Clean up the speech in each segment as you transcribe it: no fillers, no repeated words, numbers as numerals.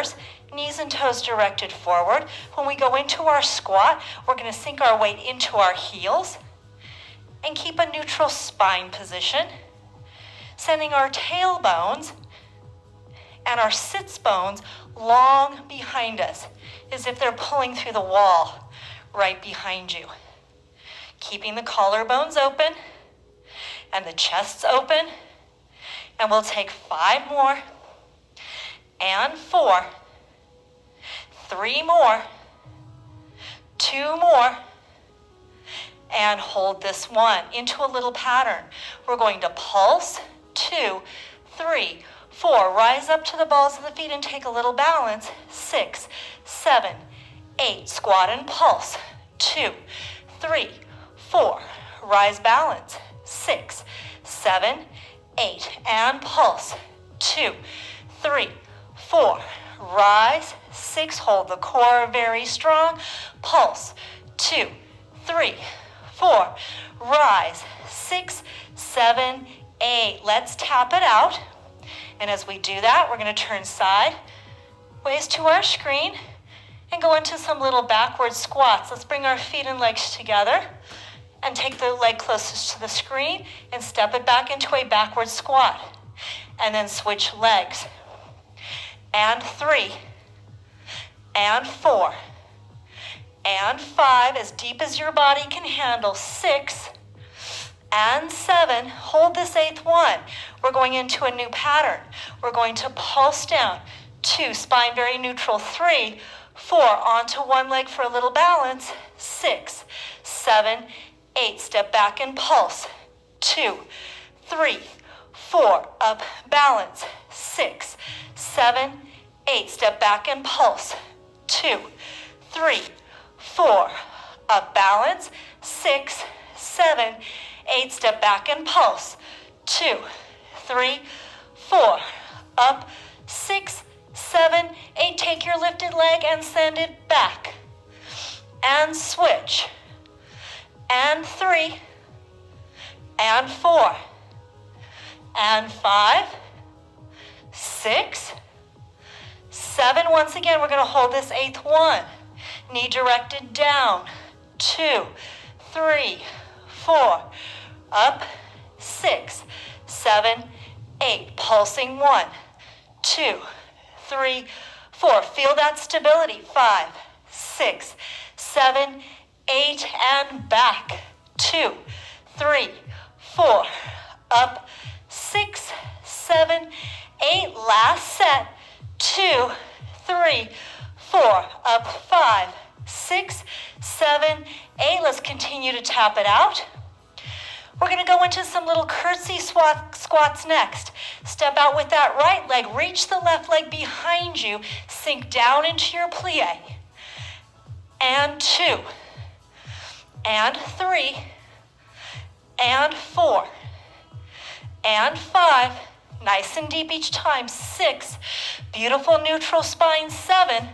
shoulders, knees and toes directed forward. When we go into our squat, we're going to sink our weight into our heels and keep a neutral spine position, sending our tailbones and our sits bones long behind us, as if they're pulling through the wall right behind you. Keeping the collarbones open and the chests open. And we'll take 5 more, and 4, 3 more, 2 more, and hold this one into a little pattern. We're going to pulse, 2, 3, 4. Rise up to the balls of the feet and take a little balance. 6, 7, 8. Squat and pulse. 2, 3, 4. Rise, balance. 6, 7, 8. And pulse. 2, 3, 4. Rise. 6. Hold the core very strong. Pulse. 2, 3, 4. Rise. 6, 7, 8. Let's tap it out. And as we do that, we're going to turn sideways to our screen and go into some little backward squats. Let's bring our feet and legs together and take the leg closest to the screen and step it back into a backward squat. And then switch legs. And 3, and 4, and 5, as deep as your body can handle. 6, and 7. Hold this 8th one. We're going into a new pattern. We're going to pulse down. 2, spine very neutral. 3, 4, onto one leg for a little balance. 6, 7, 8. Step back and pulse. 2, 3, 4. Up, balance. 6, 7, 8. Step back and pulse. 2, 3, 4. Up, balance. 6, 7, 8. Step back and pulse. 2, 3, 4. Up, 6, 7, 8. Take your lifted leg and send it back. And switch. And 3, and 4, and 5, 6, 7. Once again, we're going to hold this 8th one. Knee directed down. 2, 3, 4. Up. 6, 7, 8. Pulsing. 1, 2, 3, 4. Feel that stability. 5, 6, 7, 8. And back. 2, 3, 4. Up. 6, 7, 8. Last set. 2, 3, 4. Up. 5, 6, 7, 8. Let's continue to tap it out. We're going to go into some little curtsy squats next. Step out with that right leg. Reach the left leg behind you. Sink down into your plie. And 2, and 3, and 4, and 5. Nice and deep each time. 6. Beautiful neutral spine. 7,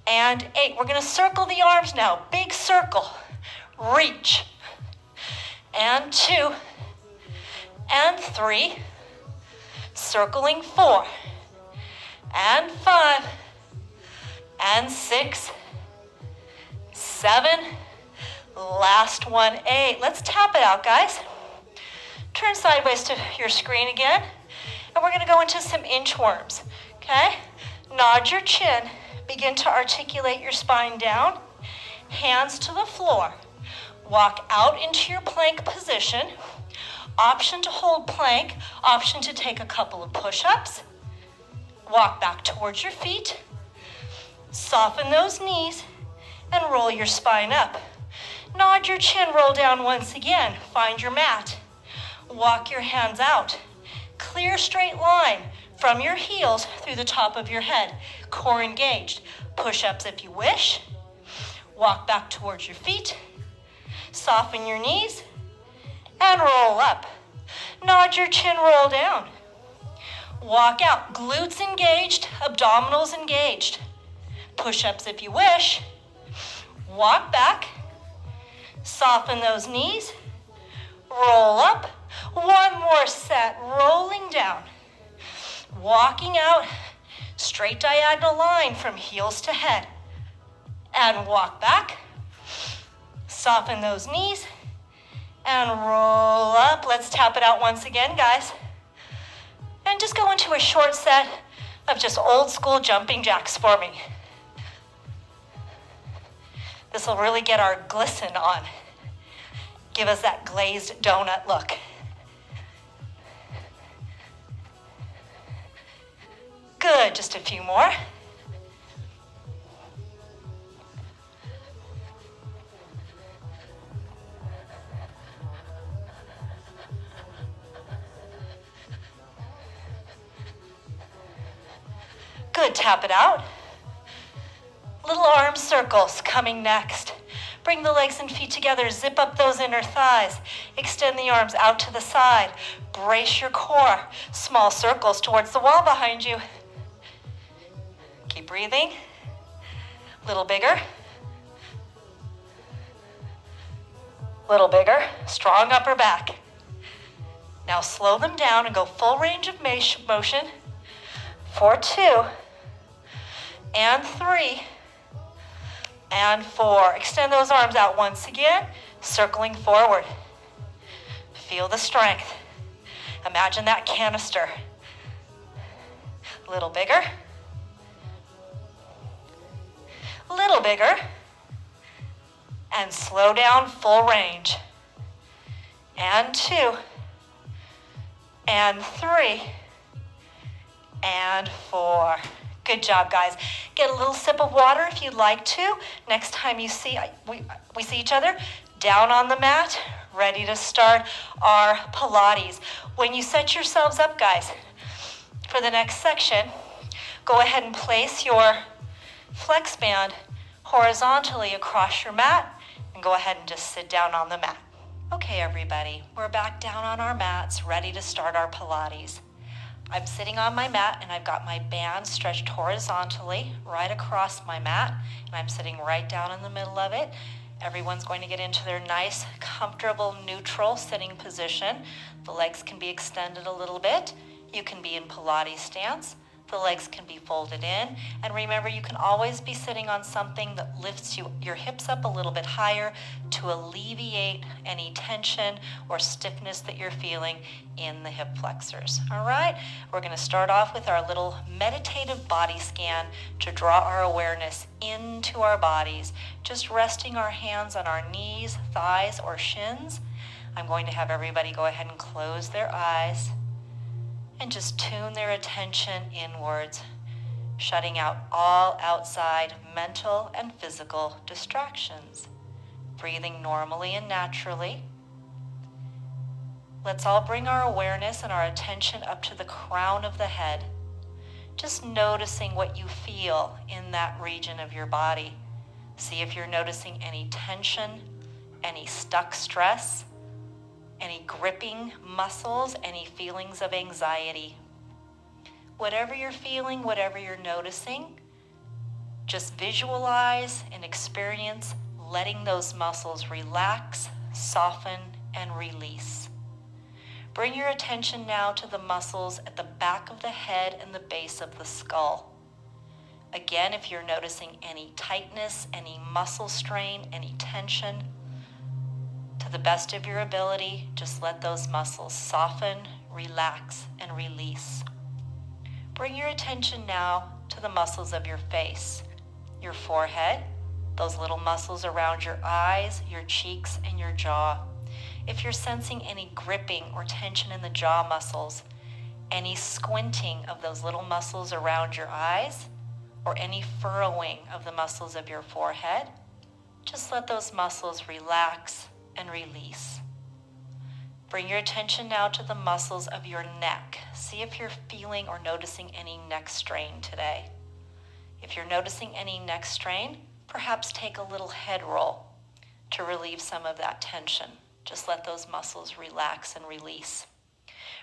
and 8. We're going to circle the arms now. Big circle. Reach. And 2, and 3. Circling. 4, and 5, and 6, 7. Last one. 8. Let's tap it out, guys. Turn sideways to your screen again. And we're going to go into some inchworms. Okay? Nod your chin. Begin to articulate your spine down. Hands to the floor. Walk out into your plank position. Option to hold plank. Option to take a couple of push-ups. Walk back towards your feet. Soften those knees and roll your spine up. Nod your chin, roll down once again. Find your mat. Walk your hands out. Clear straight line from your heels through the top of your head. Core engaged. Push-ups if you wish. Walk back towards your feet. Soften your knees and roll up. Nod your chin, roll down. Walk out. Glutes engaged, abdominals engaged. Push-ups if you wish. Walk back. Soften those knees. Roll up. One more set. Rolling down. Walking out Straight diagonal line from heels to head. And walk back. Soften those knees. And roll up. Let's tap it out once again, guys. And just go into a short set of just old school jumping jacks for me. This will really get our glisten on. Give us that glazed donut look. Good, just a few more. Good, tap it out. Little arm circles coming next. Bring the legs and feet together, zip up those inner thighs. Extend the arms out to the side. Brace your core. Small circles towards the wall behind you. Keep breathing. Little bigger. Little bigger. Strong upper back. Now slow them down and go full range of motion. 4, 2, and 3, and 4. Extend those arms out once again, circling forward. Feel the strength. Imagine that canister. A little bigger. A little bigger. And slow down, full range. And 2, and 3, and 4. Good job, guys. Get a little sip of water if you'd like to. Next time we see each other, down on the mat, ready to start our Pilates. When you set yourselves up, guys, for the next section, go ahead and place your flex band horizontally across your mat and go ahead and just sit down on the mat. Okay, everybody, we're back down on our mats, ready to start our Pilates. I'm sitting on my mat and I've got my band stretched horizontally right across my mat, and I'm sitting right down in the middle of it. Everyone's going to get into their nice, comfortable, neutral sitting position. The legs can be extended a little bit. You can be in Pilates stance. The legs can be folded in. And remember, you can always be sitting on something that lifts your hips up a little bit higher to alleviate any tension or stiffness that you're feeling in the hip flexors. All right, we're going to start off with our little meditative body scan to draw our awareness into our bodies, just resting our hands on our knees, thighs, or shins. I'm going to have everybody go ahead and close their eyes and just tune their attention inwards, shutting out all outside mental and physical distractions. Breathing normally and naturally. Let's all bring our awareness and our attention up to the crown of the head, just noticing what you feel in that region of your body. See if you're noticing any tension, any stuck stress, any gripping muscles, any feelings of anxiety. Whatever you're feeling, whatever you're noticing, just visualize and experience letting those muscles relax, soften, and release. Bring your attention now to the muscles at the back of the head and the base of the skull. Again, if you're noticing any tightness, any muscle strain, any tension, to the best of your ability, just let those muscles soften, relax, and release. Bring your attention now to the muscles of your face, your forehead, those little muscles around your eyes, your cheeks, and your jaw. If you're sensing any gripping or tension in the jaw muscles, any squinting of those little muscles around your eyes, or any furrowing of the muscles of your forehead, just let those muscles relax and release. Bring your attention now to the muscles of your neck. See if you're feeling or noticing any neck strain today. If you're noticing any neck strain, perhaps take a little head roll to relieve some of that tension. Just let those muscles relax and release.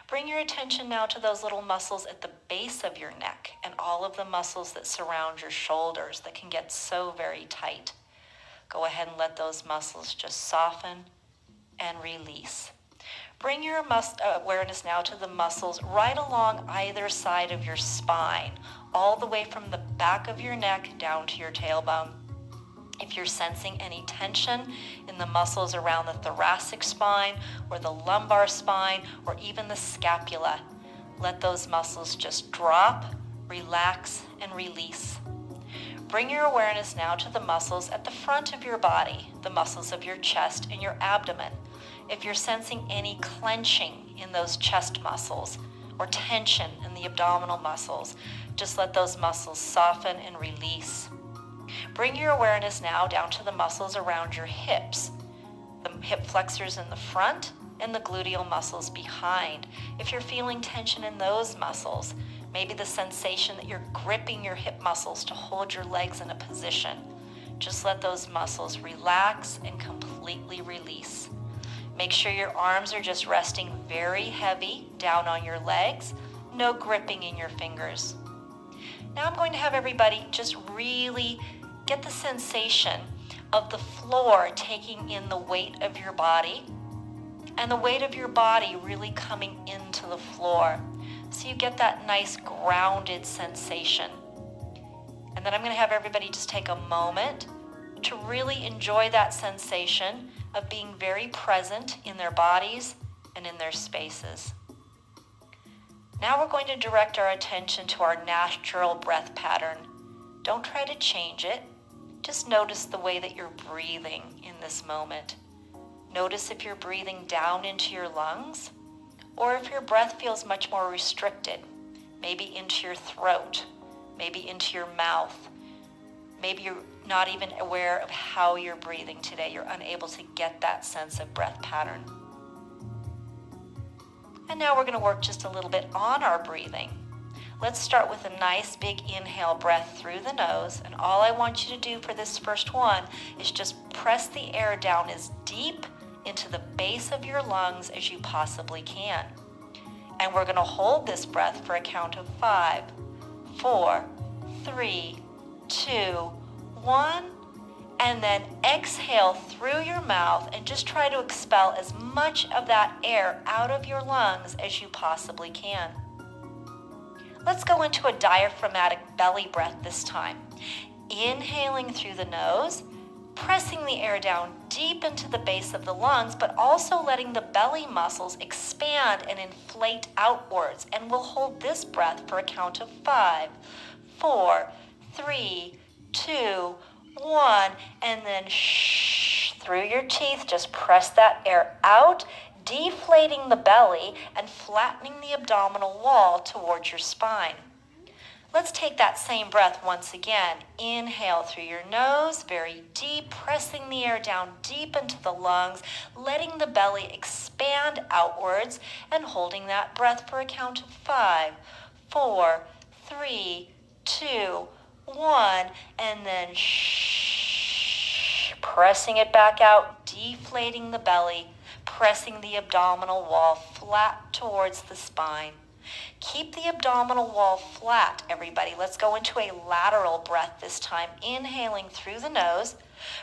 Bring your attention now to those little muscles at the base of your neck and all of the muscles that surround your shoulders that can get so very tight. Go ahead and let those muscles just soften and release. Bring your awareness now to the muscles right along either side of your spine, all the way from the back of your neck down to your tailbone. If you're sensing any tension in the muscles around the thoracic spine or the lumbar spine or even the scapula, let those muscles just drop, relax, and release. Bring your awareness now to the muscles at the front of your body, the muscles of your chest and your abdomen. If you're sensing any clenching in those chest muscles or tension in the abdominal muscles, just let those muscles soften and release. Bring your awareness now down to the muscles around your hips, the hip flexors in the front and the gluteal muscles behind. If you're feeling tension in those muscles, maybe the sensation that you're gripping your hip muscles to hold your legs in a position, just let those muscles relax and completely release. Make sure your arms are just resting very heavy down on your legs, no gripping in your fingers. Now I'm going to have everybody just really get the sensation of the floor taking in the weight of your body and the weight of your body really coming into the floor. So you get that nice grounded sensation. And then I'm going to have everybody just take a moment to really enjoy that sensation of being very present in their bodies and in their spaces. Now we're going to direct our attention to our natural breath pattern. Don't try to change it. Just notice the way that you're breathing in this moment. Notice if you're breathing down into your lungs or if your breath feels much more restricted, maybe into your throat, maybe into your mouth. Maybe you're not even aware of how you're breathing today. You're unable to get that sense of breath pattern. And now we're going to work just a little bit on our breathing. Let's start with a nice big inhale breath through the nose. And all I want you to do for this first one is just press the air down as deep into the base of your lungs as you possibly can. And we're going to hold this breath for a count of 5, 4, 3, 2, 1. And then exhale through your mouth and just try to expel as much of that air out of your lungs as you possibly can. Let's go into a diaphragmatic belly breath this time. Inhaling through the nose, pressing the air down deep into the base of the lungs, but also letting the belly muscles expand and inflate outwards. And we'll hold this breath for a count of 5, 4, 3, 2, 1, and then through your teeth, just press that air out, deflating the belly and flattening the abdominal wall towards your spine. Let's take that same breath once again. Inhale through your nose, very deep, pressing the air down deep into the lungs, letting the belly expand outwards, and holding that breath for a count of 5, 4, 3, 2, 1, and then pressing it back out, deflating the belly, pressing the abdominal wall flat towards the spine. Keep the abdominal wall flat, everybody. Let's go into a lateral breath this time. Inhaling through the nose,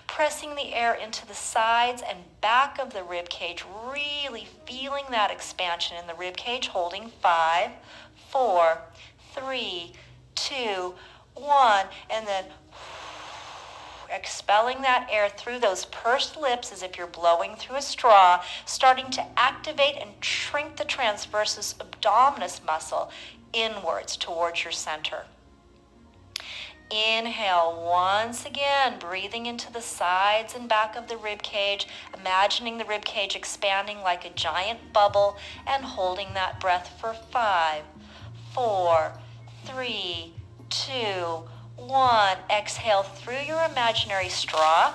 pressing the air into the sides and back of the rib cage, really feeling that expansion in the rib cage, holding 5, 4, 3, 2, 1, and then expelling that air through those pursed lips as if you're blowing through a straw, starting to activate and shrink the transversus abdominis muscle inwards towards your center. Inhale once again, breathing into the sides and back of the rib cage, imagining the rib cage expanding like a giant bubble, and holding that breath for 5, 4, 3, 2, 1. Exhale through your imaginary straw.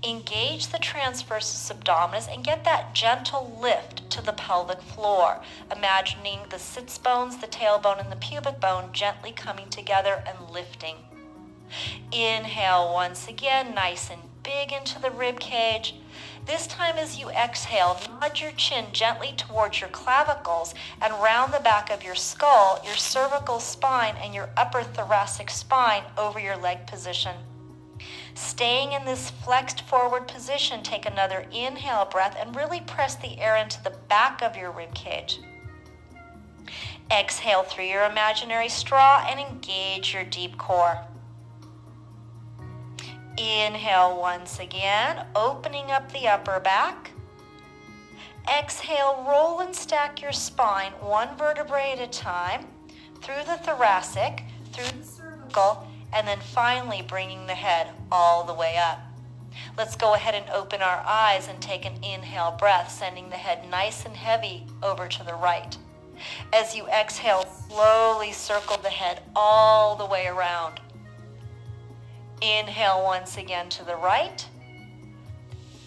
Engage the transversus abdominis and get that gentle lift to the pelvic floor, imagining the sits bones, the tailbone, and the pubic bone gently coming together and lifting. Inhale once again, nice and big into the rib cage. This time as you exhale, nod your chin gently towards your clavicles and round the back of your skull, your cervical spine, and your upper thoracic spine over your leg position. Staying in this flexed forward position, take another inhale breath and really press the air into the back of your rib cage. Exhale through your imaginary straw and engage your deep core. Inhale once again, opening up the upper back. Exhale, roll and stack your spine one vertebrae at a time through the thoracic, through the cervical, and then finally bringing the head all the way up. Let's go ahead and open our eyes and take an inhale breath, sending the head nice and heavy over to the right. As you exhale, slowly circle the head all the way around. Inhale once again to the right.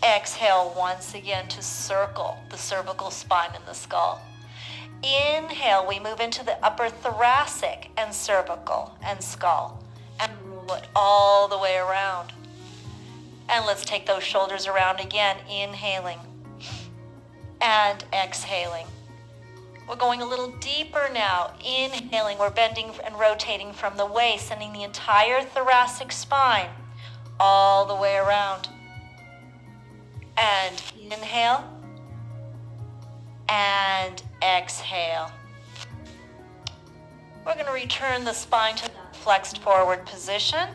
Exhale once again to circle the cervical spine and the skull. Inhale, we move into the upper thoracic and cervical and skull and roll it all the way around. And let's take those shoulders around again, inhaling and exhaling. We're going a little deeper now. Inhaling, we're bending and rotating from the waist, sending the entire thoracic spine all the way around. And inhale and exhale. We're going to return the spine to that flexed forward position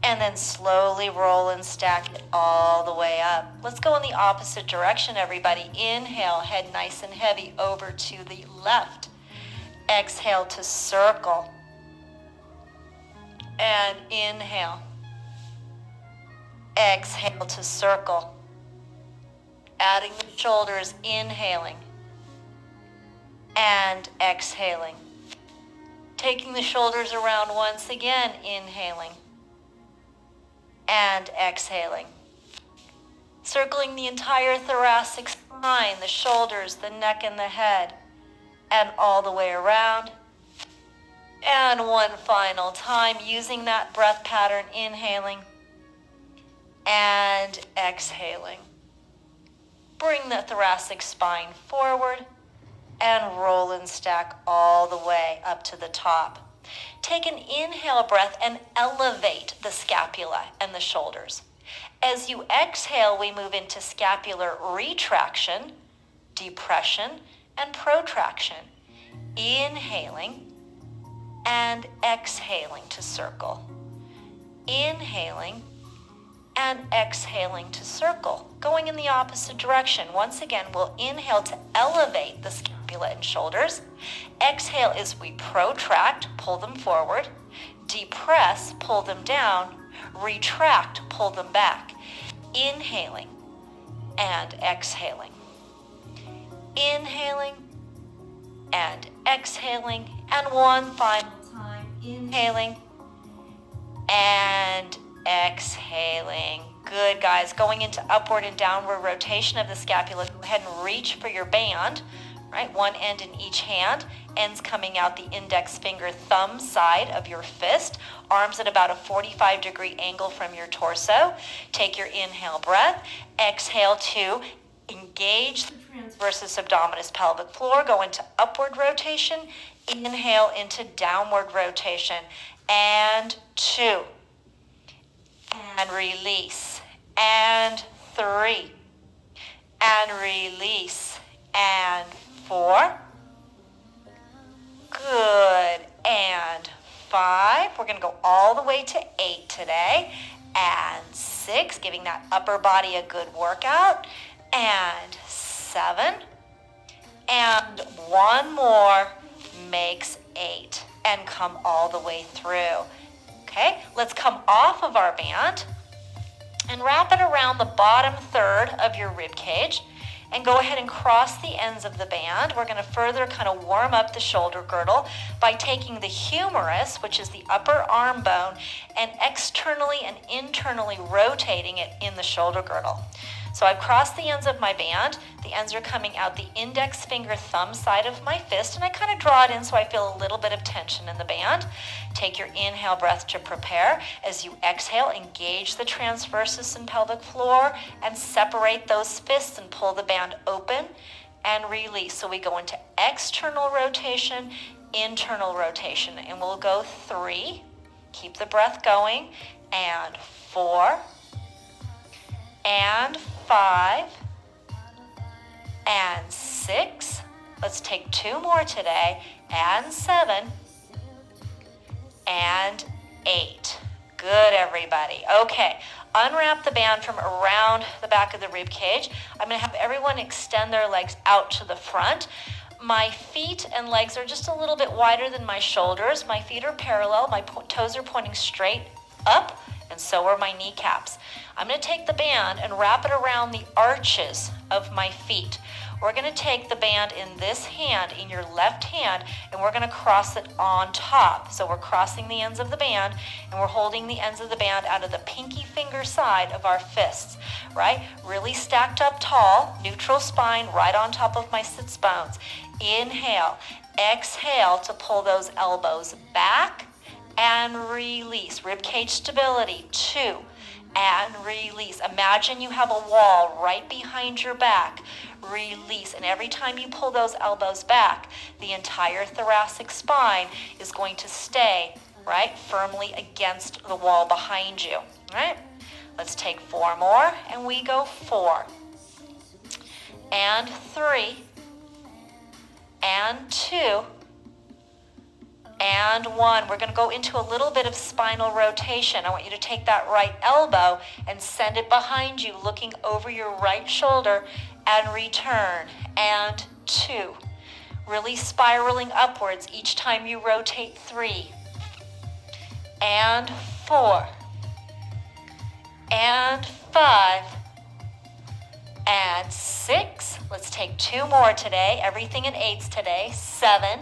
and then slowly roll and stack it all the way up. Let's go in the opposite direction, everybody. Inhale, head nice and heavy over to the left. Exhale to circle. And inhale. Exhale to circle. Adding the shoulders, inhaling and exhaling. Taking the shoulders around once again, inhaling and exhaling. Circling the entire thoracic spine, the shoulders, the neck, and the head, and all the way around. And one final time, using that breath pattern, inhaling and exhaling. Bring the thoracic spine forward and roll and stack all the way up to the top. Take an inhale breath and elevate the scapula and the shoulders. As you exhale, we move into scapular retraction, depression, and protraction. Inhaling and exhaling to circle. Inhaling and exhaling to circle, going in the opposite direction. Once again, we'll inhale to elevate the scapula and shoulders. Exhale as we protract, pull them forward. Depress, pull them down. Retract, pull them back. Inhaling and exhaling. Inhaling and exhaling. And one final time, inhaling and exhaling. Good, guys. Going into upward and downward rotation of the scapula. Go ahead and reach for your band, right? One end in each hand. Ends coming out the index finger thumb side of your fist. Arms at about a 45-degree angle from your torso. Take your inhale breath. Exhale to engage the transversus abdominis pelvic floor. Go into upward rotation. Inhale into downward rotation. And 2. And release. And 3. And release. And 4. Good. And 5. We're going to go all the way to 8 today. And 6, giving that upper body a good workout. And 7. And one more makes 8. And come all the way through. Okay, let's come off of our band and wrap it around the bottom third of your rib cage and go ahead and cross the ends of the band. We're going to further kind of warm up the shoulder girdle by taking the humerus, which is the upper arm bone, and externally and internally rotating it in the shoulder girdle. So I've crossed the ends of my band. The ends are coming out the index finger thumb side of my fist, and I kind of draw it in so I feel a little bit of tension in the band. Take your inhale breath to prepare. As you exhale, engage the transversus and pelvic floor and separate those fists and pull the band open and release. So we go into external rotation, internal rotation, and we'll go 3. Keep the breath going. And 4. And 5. And 6. Let's take 2 more today, and 7, and 8. Good, everybody. Okay, unwrap the band from around the back of the rib cage. I'm going to have everyone extend their legs out to the front. My feet and legs are just a little bit wider than my shoulders. My feet are parallel. My toes are pointing straight up, and so are my kneecaps. I'm going to take the band and wrap it around the arches of my feet. We're going to take the band in this hand, in your left hand, and we're going to cross it on top. So we're crossing the ends of the band, and we're holding the ends of the band out of the pinky finger side of our fists, right? Really stacked up tall, neutral spine right on top of my sits bones. Inhale, exhale to pull those elbows back and release. Rib cage stability, 2, and release. Imagine you have a wall right behind your back. Release. And every time you pull those elbows back, the entire thoracic spine is going to stay, right, firmly against the wall behind you. All right? Let's take 4 more, and we go 4, and 3, and 2, and 1. We're going to go into a little bit of spinal rotation. I want you to take that right elbow and send it behind you, looking over your right shoulder, and return. And 2. Really spiraling upwards each time you rotate. 3. And 4. And 5. And 6. Let's take 2 more today. Everything in 8s today. 7.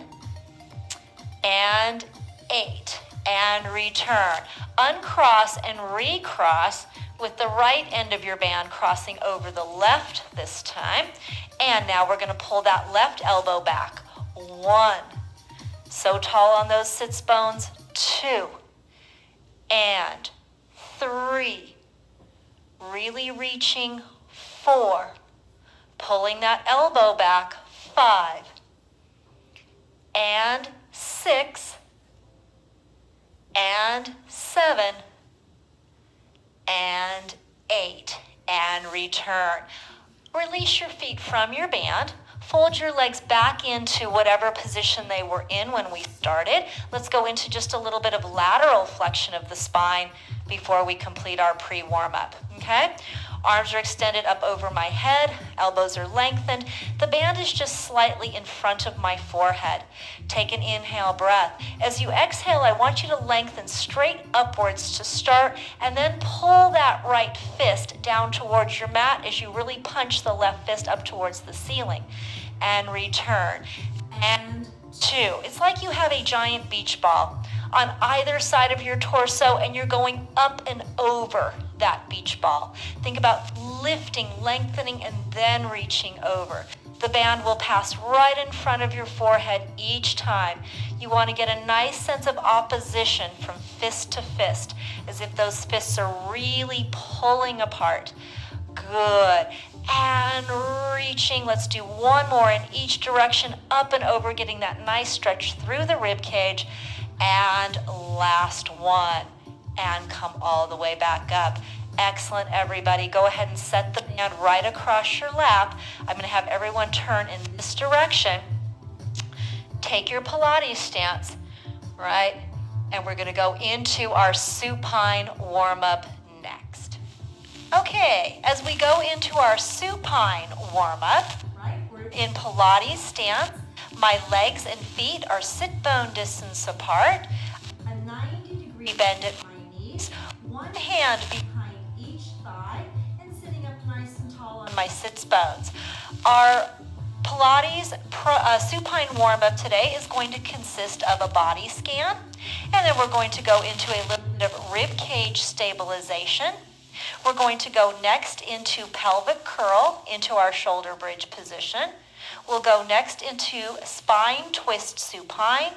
And 8, and return. Uncross and recross with the right end of your band crossing over the left this time. And now we're going to pull that left elbow back. 1. So tall on those sits bones. 2. And 3. Really reaching. 4. Pulling that elbow back. 5. And 6, and 7, and 8, and return. Release your feet from your band. Fold your legs back into whatever position they were in when we started. Let's go into just a little bit of lateral flexion of the spine before we complete our pre-warm-up, okay? Arms are extended up over my head, elbows are lengthened. The band is just slightly in front of my forehead. Take an inhale breath. As you exhale, I want you to lengthen straight upwards to start, and then pull that right fist down towards your mat as you really punch the left fist up towards the ceiling. And return. And 2. It's like you have a giant beach ball on either side of your torso, and you're going up and over that beach ball. Think about lifting, lengthening, and then reaching over. The band will pass right in front of your forehead each time. You want to get a nice sense of opposition from fist to fist, as if those fists are really pulling apart. Good. And reaching. Let's do 1 more in each direction, up and over, getting that nice stretch through the rib cage. And last 1. And come all the way back up. Excellent, everybody. Go ahead and set the band right across your lap. I'm going to have everyone turn in this direction. Take your Pilates stance, right? And we're going to go into our supine warm-up next. Okay, as we go into our supine warm-up, right, we're in Pilates stance. My legs and feet are sit bone distance apart. A 90-degree bend at my knees. One hand behind each thigh and sitting up nice and tall on my sits bones. Our Pilates supine warm-up today is going to consist of a body scan, and then we're going to go into a little bit of rib cage stabilization. We're going to go next into pelvic curl into our shoulder bridge position. We'll go next into spine twist supine,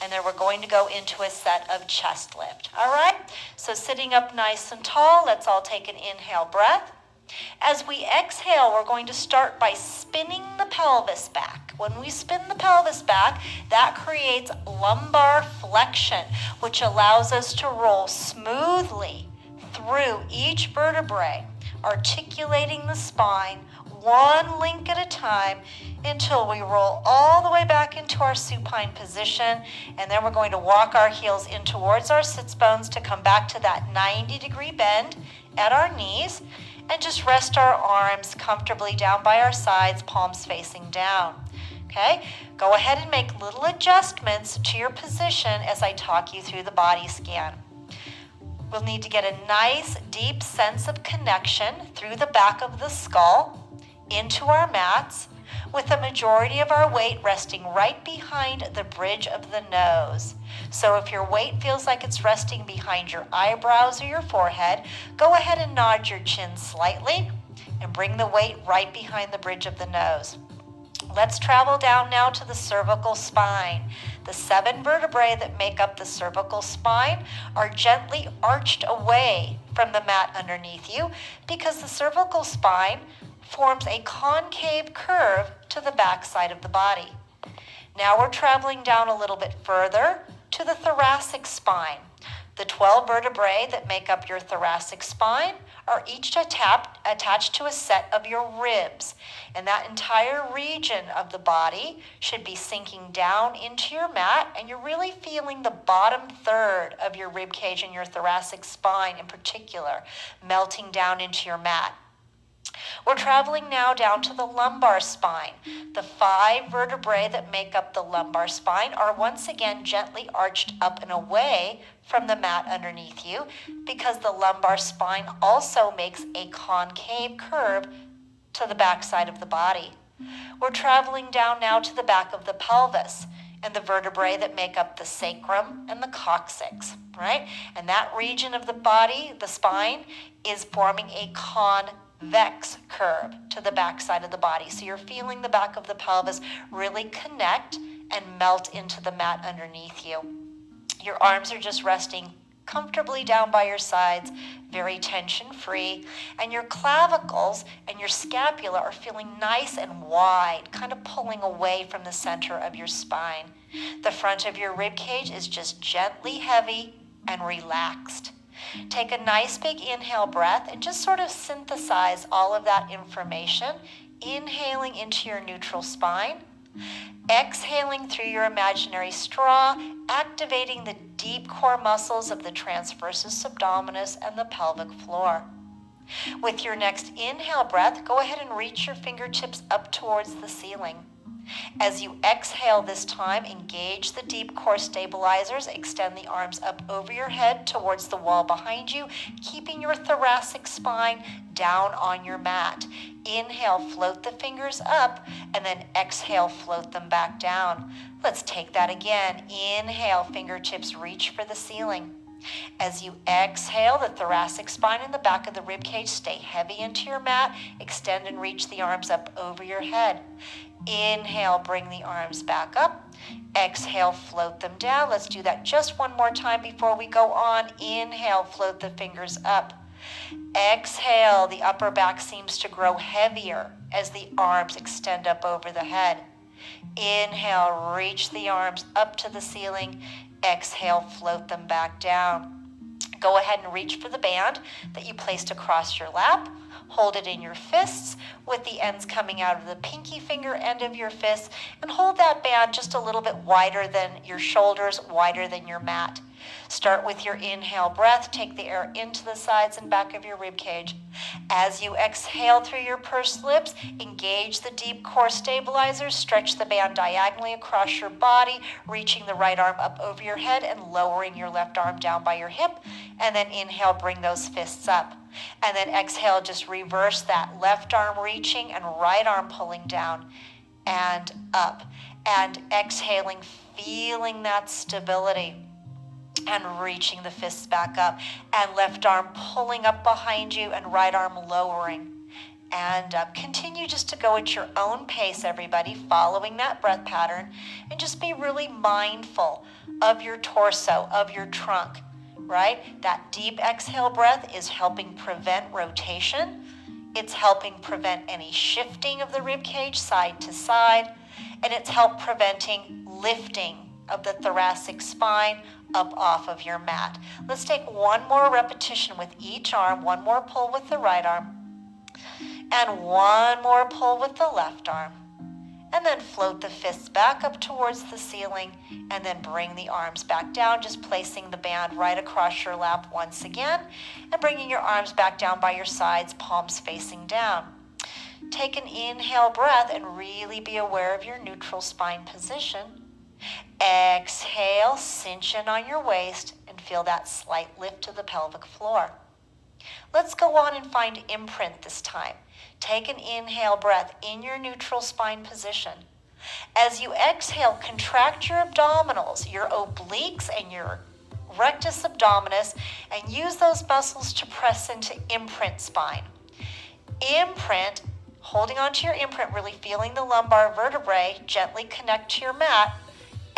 and then we're going to go into a set of chest lift. All right? So sitting up nice and tall, let's all take an inhale breath. As we exhale, we're going to start by spinning the pelvis back. When we spin the pelvis back, that creates lumbar flexion, which allows us to roll smoothly through each vertebrae, articulating the spine one link at a time until we roll all the way back into our supine position. And then we're going to walk our heels in towards our sits bones to come back to that 90-degree bend at our knees. And just rest our arms comfortably down by our sides, palms facing down. Okay, go ahead and make little adjustments to your position as I talk you through the body scan. We'll need to get a nice deep sense of connection through the back of the skull into our mats, with the majority of our weight resting right behind the bridge of the nose. So if your weight feels like it's resting behind your eyebrows or your forehead, go ahead and nod your chin slightly and bring the weight right behind the bridge of the nose. Let's travel down now to the cervical spine. The 7 vertebrae that make up the cervical spine are gently arched away from the mat underneath you because the cervical spine forms a concave curve to the back side of the body. Now we're traveling down a little bit further to the thoracic spine. The 12 vertebrae that make up your thoracic spine are each attached to a set of your ribs. And that entire region of the body should be sinking down into your mat, and you're really feeling the bottom third of your rib cage and your thoracic spine in particular melting down into your mat. We're traveling now down to the lumbar spine. The 5 vertebrae that make up the lumbar spine are once again gently arched up and away from the mat underneath you because the lumbar spine also makes a concave curve to the back side of the body. We're traveling down now to the back of the pelvis and the vertebrae that make up the sacrum and the coccyx, right? And that region of the body, the spine, is forming a convex curve to the back side of the body. So you're feeling the back of the pelvis really connect and melt into the mat underneath you. Your arms are just resting comfortably down by your sides, very tension-free, and your clavicles and your scapula are feeling nice and wide, kind of pulling away from the center of your spine. The front of your rib cage is just gently heavy and relaxed. Take a nice big inhale breath and just sort of synthesize all of that information, inhaling into your neutral spine, exhaling through your imaginary straw, activating the deep core muscles of the transversus abdominis and the pelvic floor. With your next inhale breath, go ahead and reach your fingertips up towards the ceiling. As you exhale this time, engage the deep core stabilizers. Extend the arms up over your head towards the wall behind you, keeping your thoracic spine down on your mat. Inhale, float the fingers up, and then exhale, float them back down. Let's take that again. Inhale, fingertips reach for the ceiling. As you exhale, the thoracic spine and the back of the rib cage stay heavy into your mat. Extend and reach the arms up over your head. Inhale, bring the arms back up. Exhale, float them down. Let's do that just one more time before we go on. Inhale, float the fingers up. Exhale, the upper back seems to grow heavier as the arms extend up over the head. Inhale, reach the arms up to the ceiling. Exhale, float them back down. Go ahead and reach for the band that you placed across your lap. Hold it in your fists with the ends coming out of the pinky finger end of your fists, and hold that band just a little bit wider than your shoulders, wider than your mat. Start with your inhale breath. Take the air into the sides and back of your rib cage. As you exhale through your pursed lips, engage the deep core stabilizers. Stretch the band diagonally across your body, reaching the right arm up over your head and lowering your left arm down by your hip. And then inhale, bring those fists up. And then exhale, just reverse that. Left arm reaching and right arm pulling down and up. And exhaling, feeling that stability. And reaching the fists back up, and left arm pulling up behind you and right arm lowering and up. Continue just to go at your own pace, everybody, following that breath pattern, and just be really mindful of your torso, of your trunk, right? That deep exhale breath is helping prevent rotation. It's helping prevent any shifting of the rib cage side to side, and it's help preventing lifting of the thoracic spine up off of your mat. Let's take one more repetition with each arm, one more pull with the right arm. And one more pull with the left arm. And then float the fists back up towards the ceiling, and then bring the arms back down, just placing the band right across your lap once again, and bringing your arms back down by your sides, palms facing down. Take an inhale breath and really be aware of your neutral spine position. Exhale, cinch in on your waist, and feel that slight lift to the pelvic floor. Let's go on and find imprint this time. Take an inhale breath in your neutral spine position. As you exhale, contract your abdominals, your obliques and your rectus abdominis, and use those muscles to press into imprint spine. Imprint, holding onto your imprint, really feeling the lumbar vertebrae, gently connect to your mat.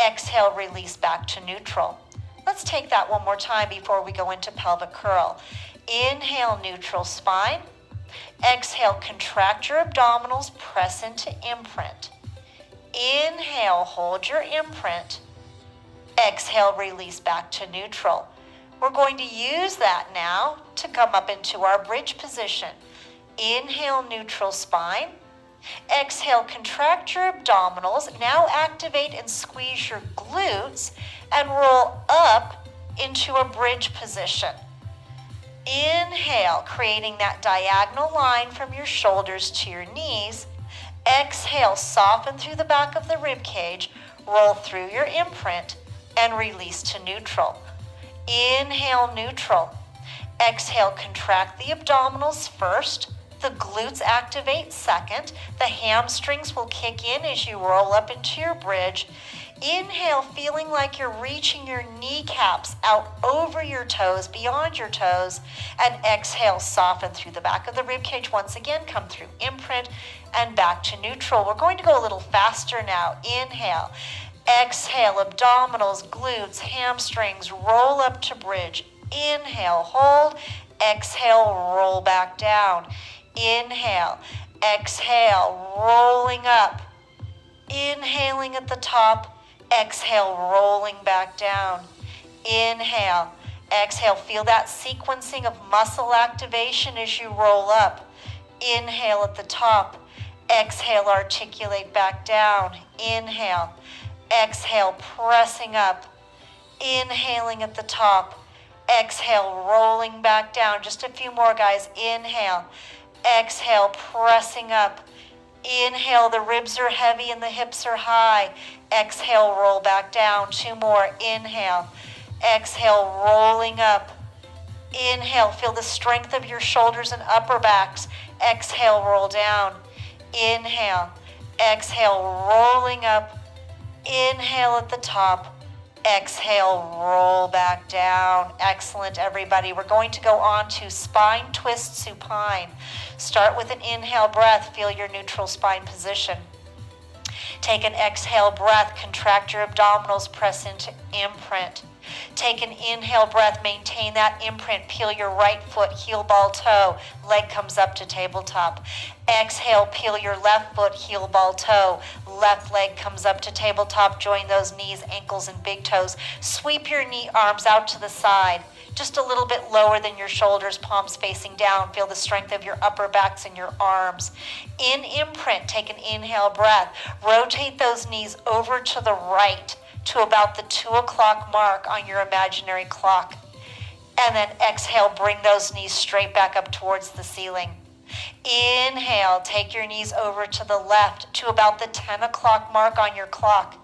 Exhale, release back to neutral. Let's take that one more time before we go into pelvic curl. Inhale, neutral spine. Exhale, contract your abdominals, press into imprint. Inhale, hold your imprint. Exhale, release back to neutral. We're going to use that now to come up into our bridge position. Inhale, neutral spine. Exhale, contract your abdominals. Now activate and squeeze your glutes and roll up into a bridge position. Inhale, creating that diagonal line from your shoulders to your knees. Exhale, soften through the back of the rib cage, roll through your imprint, and release to neutral. Inhale, neutral. Exhale, contract the abdominals first. The glutes activate second. The hamstrings will kick in as you roll up into your bridge. Inhale, feeling like you're reaching your kneecaps out over your toes, beyond your toes. And exhale, soften through the back of the rib cage. Once again, come through imprint and back to neutral. We're going to go a little faster now. Inhale. Exhale, abdominals, glutes, hamstrings, roll up to bridge. Inhale, hold. Exhale, roll back down. Inhale. Exhale, rolling up. Inhaling at the top. Exhale, rolling back down. Inhale. Exhale, feel that sequencing of muscle activation as you roll up. Inhale at the top. Exhale, articulate back down. Inhale. Exhale, pressing up. Inhaling at the top. Exhale, rolling back down. Just a few more, guys. Inhale. Exhale, pressing up. Inhale, the ribs are heavy and the hips are high. Exhale, roll back down. Two more. Inhale. Exhale, rolling up. Inhale, feel the strength of your shoulders and upper backs. Exhale, roll down. Inhale. Exhale, rolling up. Inhale at the top. Exhale, roll back down. Excellent, everybody. We're going to go on to spine twist supine. Start with an inhale breath. Feel your neutral spine position. Take an exhale breath. Contract your abdominals. Press into imprint. Take an inhale breath. Maintain that imprint. Peel your right foot, heel, ball, toe. Leg comes up to tabletop. Exhale, peel your left foot, heel, ball, toe. Left leg comes up to tabletop. Join those knees, ankles, and big toes. Sweep your knee arms out to the side, just a little bit lower than your shoulders, palms facing down. Feel the strength of your upper backs and your arms. In imprint, take an inhale breath. Rotate those knees over to the right to about the 2 o'clock mark on your imaginary clock. And then exhale, bring those knees straight back up towards the ceiling. Inhale, take your knees over to the left to about the 10 o'clock mark on your clock.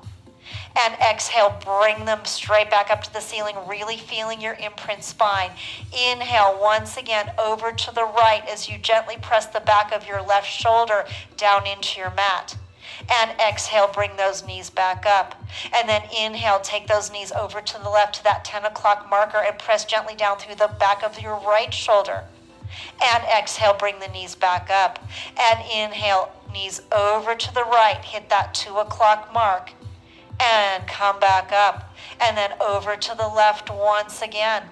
And exhale, bring them straight back up to the ceiling, really feeling your imprint spine. Inhale, once again, over to the right as you gently press the back of your left shoulder down into your mat. And exhale, bring those knees back up. And then inhale, take those knees over to the left to that 10 o'clock marker and press gently down through the back of your right shoulder. And exhale, bring the knees back up. And inhale, knees over to the right, hit that 2 o'clock mark. And come back up. And then over to the left once again.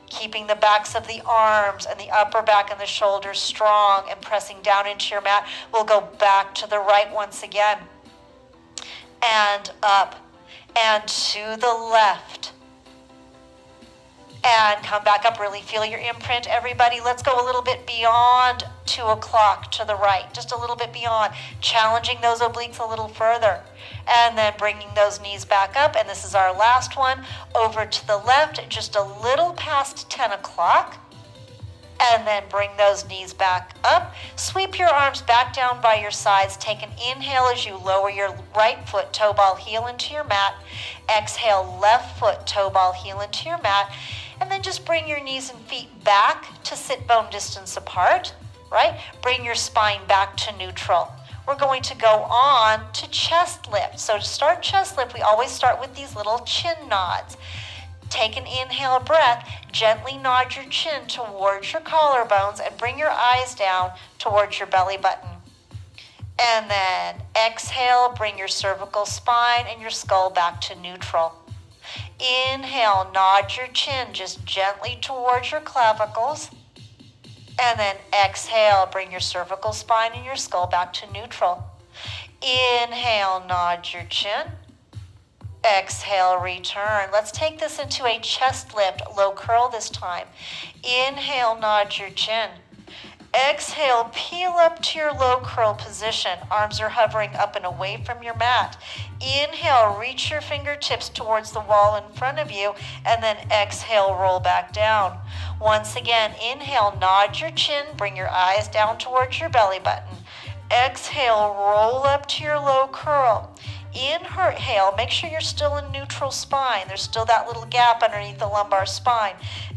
Keeping the backs of the arms and the upper back and the shoulders strong and pressing down into your mat. We'll go back to the right once again. And up. And to the left. And come back up, really feel your imprint, everybody. Let's go a little bit beyond 2 o'clock to the right, just a little bit beyond, challenging those obliques a little further. And then bringing those knees back up, and this is our last one, over to the left, just a little past 10 o'clock. And then bring those knees back up. Sweep your arms back down by your sides. Take an inhale as you lower your right foot, toe ball, heel into your mat. Exhale, left foot, toe ball, heel into your mat. And then just bring your knees and feet back to sit bone distance apart, right? Bring your spine back to neutral. We're going to go on to chest lift. So to start chest lift, we always start with these little chin nods. Take an inhale breath, gently nod your chin towards your collarbones and bring your eyes down towards your belly button. And then exhale, bring your cervical spine and your skull back to neutral. Inhale, nod your chin just gently towards your clavicles. And then exhale, bring your cervical spine and your skull back to neutral. Inhale, nod your chin. Exhale, return. Let's take this into a chest lift, low curl this time. Inhale, nod your chin. Exhale, peel up to your low curl position. Arms are hovering up and away from your mat. Inhale, reach your fingertips towards the wall in front of you, and then exhale, roll back down. Once again, inhale, nod your chin, bring your eyes down towards your belly button. Exhale, roll up to your low curl. Inhale, make sure you're still in neutral spine. There's still that little gap underneath the lumbar spine.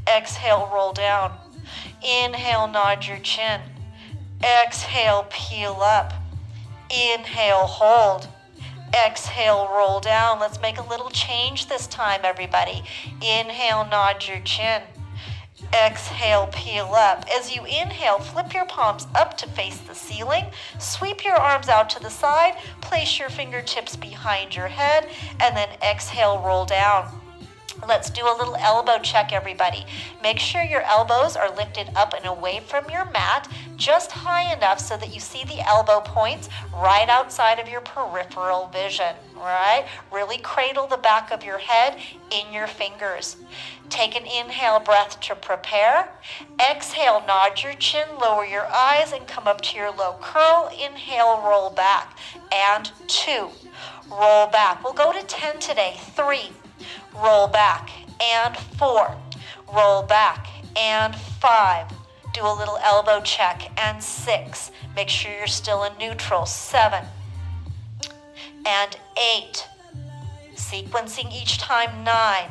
Exhale, roll down. Inhale, nod your chin. Exhale, peel up. Inhale, hold. Exhale, roll down. Let's make a little change this time, everybody. Inhale, nod your chin. Exhale, peel up. As you inhale, flip your palms up to face the ceiling. Sweep your arms out to the side. Place your fingertips behind your head. And then exhale, roll down. Let's do a little elbow check, everybody. Make sure your elbows are lifted up and away from your mat, just high enough so that you see the elbow points right outside of your peripheral vision, right? Really cradle the back of your head in your fingers. Take an inhale breath to prepare. Exhale, nod your chin, lower your eyes, and come up to your low curl. Inhale, roll back. And 2. Roll back. We'll go to 10 today. 3. Roll back. And 4. Roll back. And 5. Do a little elbow check. And 6. Make sure you're still in neutral. 7. And 8. Sequencing each time. 9.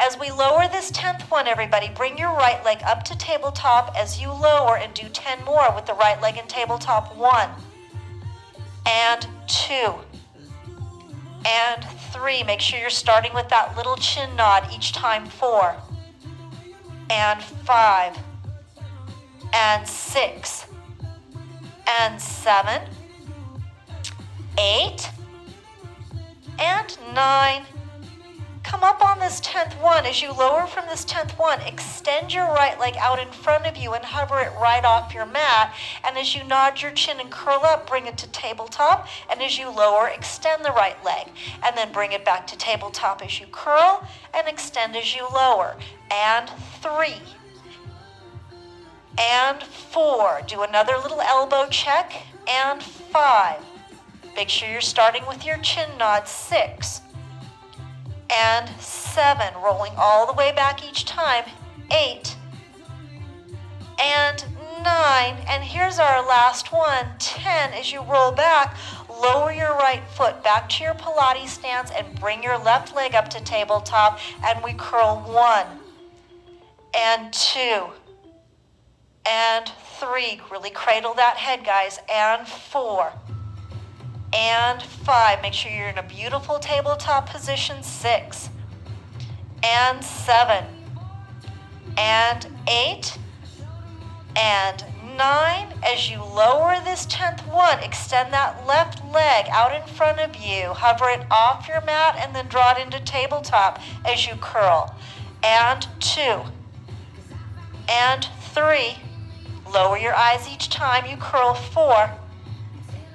As we lower this 10th one, everybody, bring your right leg up to tabletop as you lower and do 10 more with the right leg in tabletop. 1. And 2. And 3. Make sure you're starting with that little chin nod each time. 4. And 5. And 6. And 7. 8. And 9. Come up on this 10th one. As you lower from this 10th one, extend your right leg out in front of you and hover it right off your mat. And as you nod your chin and curl up, bring it to tabletop. And as you lower, extend the right leg. And then bring it back to tabletop as you curl and extend as you lower. And 3. And 4. Do another little elbow check. And 5. Make sure you're starting with your chin nod. 6. And 7, rolling all the way back each time. 8. And 9. And here's our last one. 10. As you roll back, lower your right foot back to your Pilates stance and bring your left leg up to tabletop. And we curl 1. And 2. And 3. Really cradle that head, guys. And 4. And 5. Make sure you're in a beautiful tabletop position. 6. And 7. And 8. And 9. As you lower this 10th one, extend that left leg out in front of you. Hover it off your mat and then draw it into tabletop as you curl. And 2. And 3. Lower your eyes each time you curl. 4.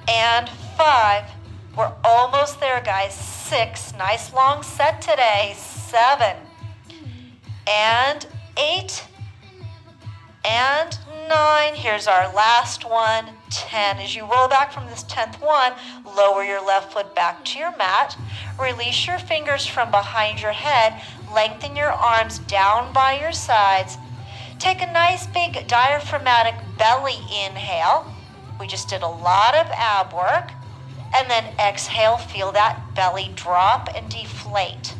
And 5. We're almost there, guys. 6. Nice long set today. 7. and 8, and 9. Here's our last one, 10. As you roll back from this 10th one, lower your left foot back to your mat. Release your fingers from behind your head. Lengthen your arms down by your sides. Take a nice big diaphragmatic belly inhale. We just did a lot of ab work. And then exhale, feel that belly drop and deflate.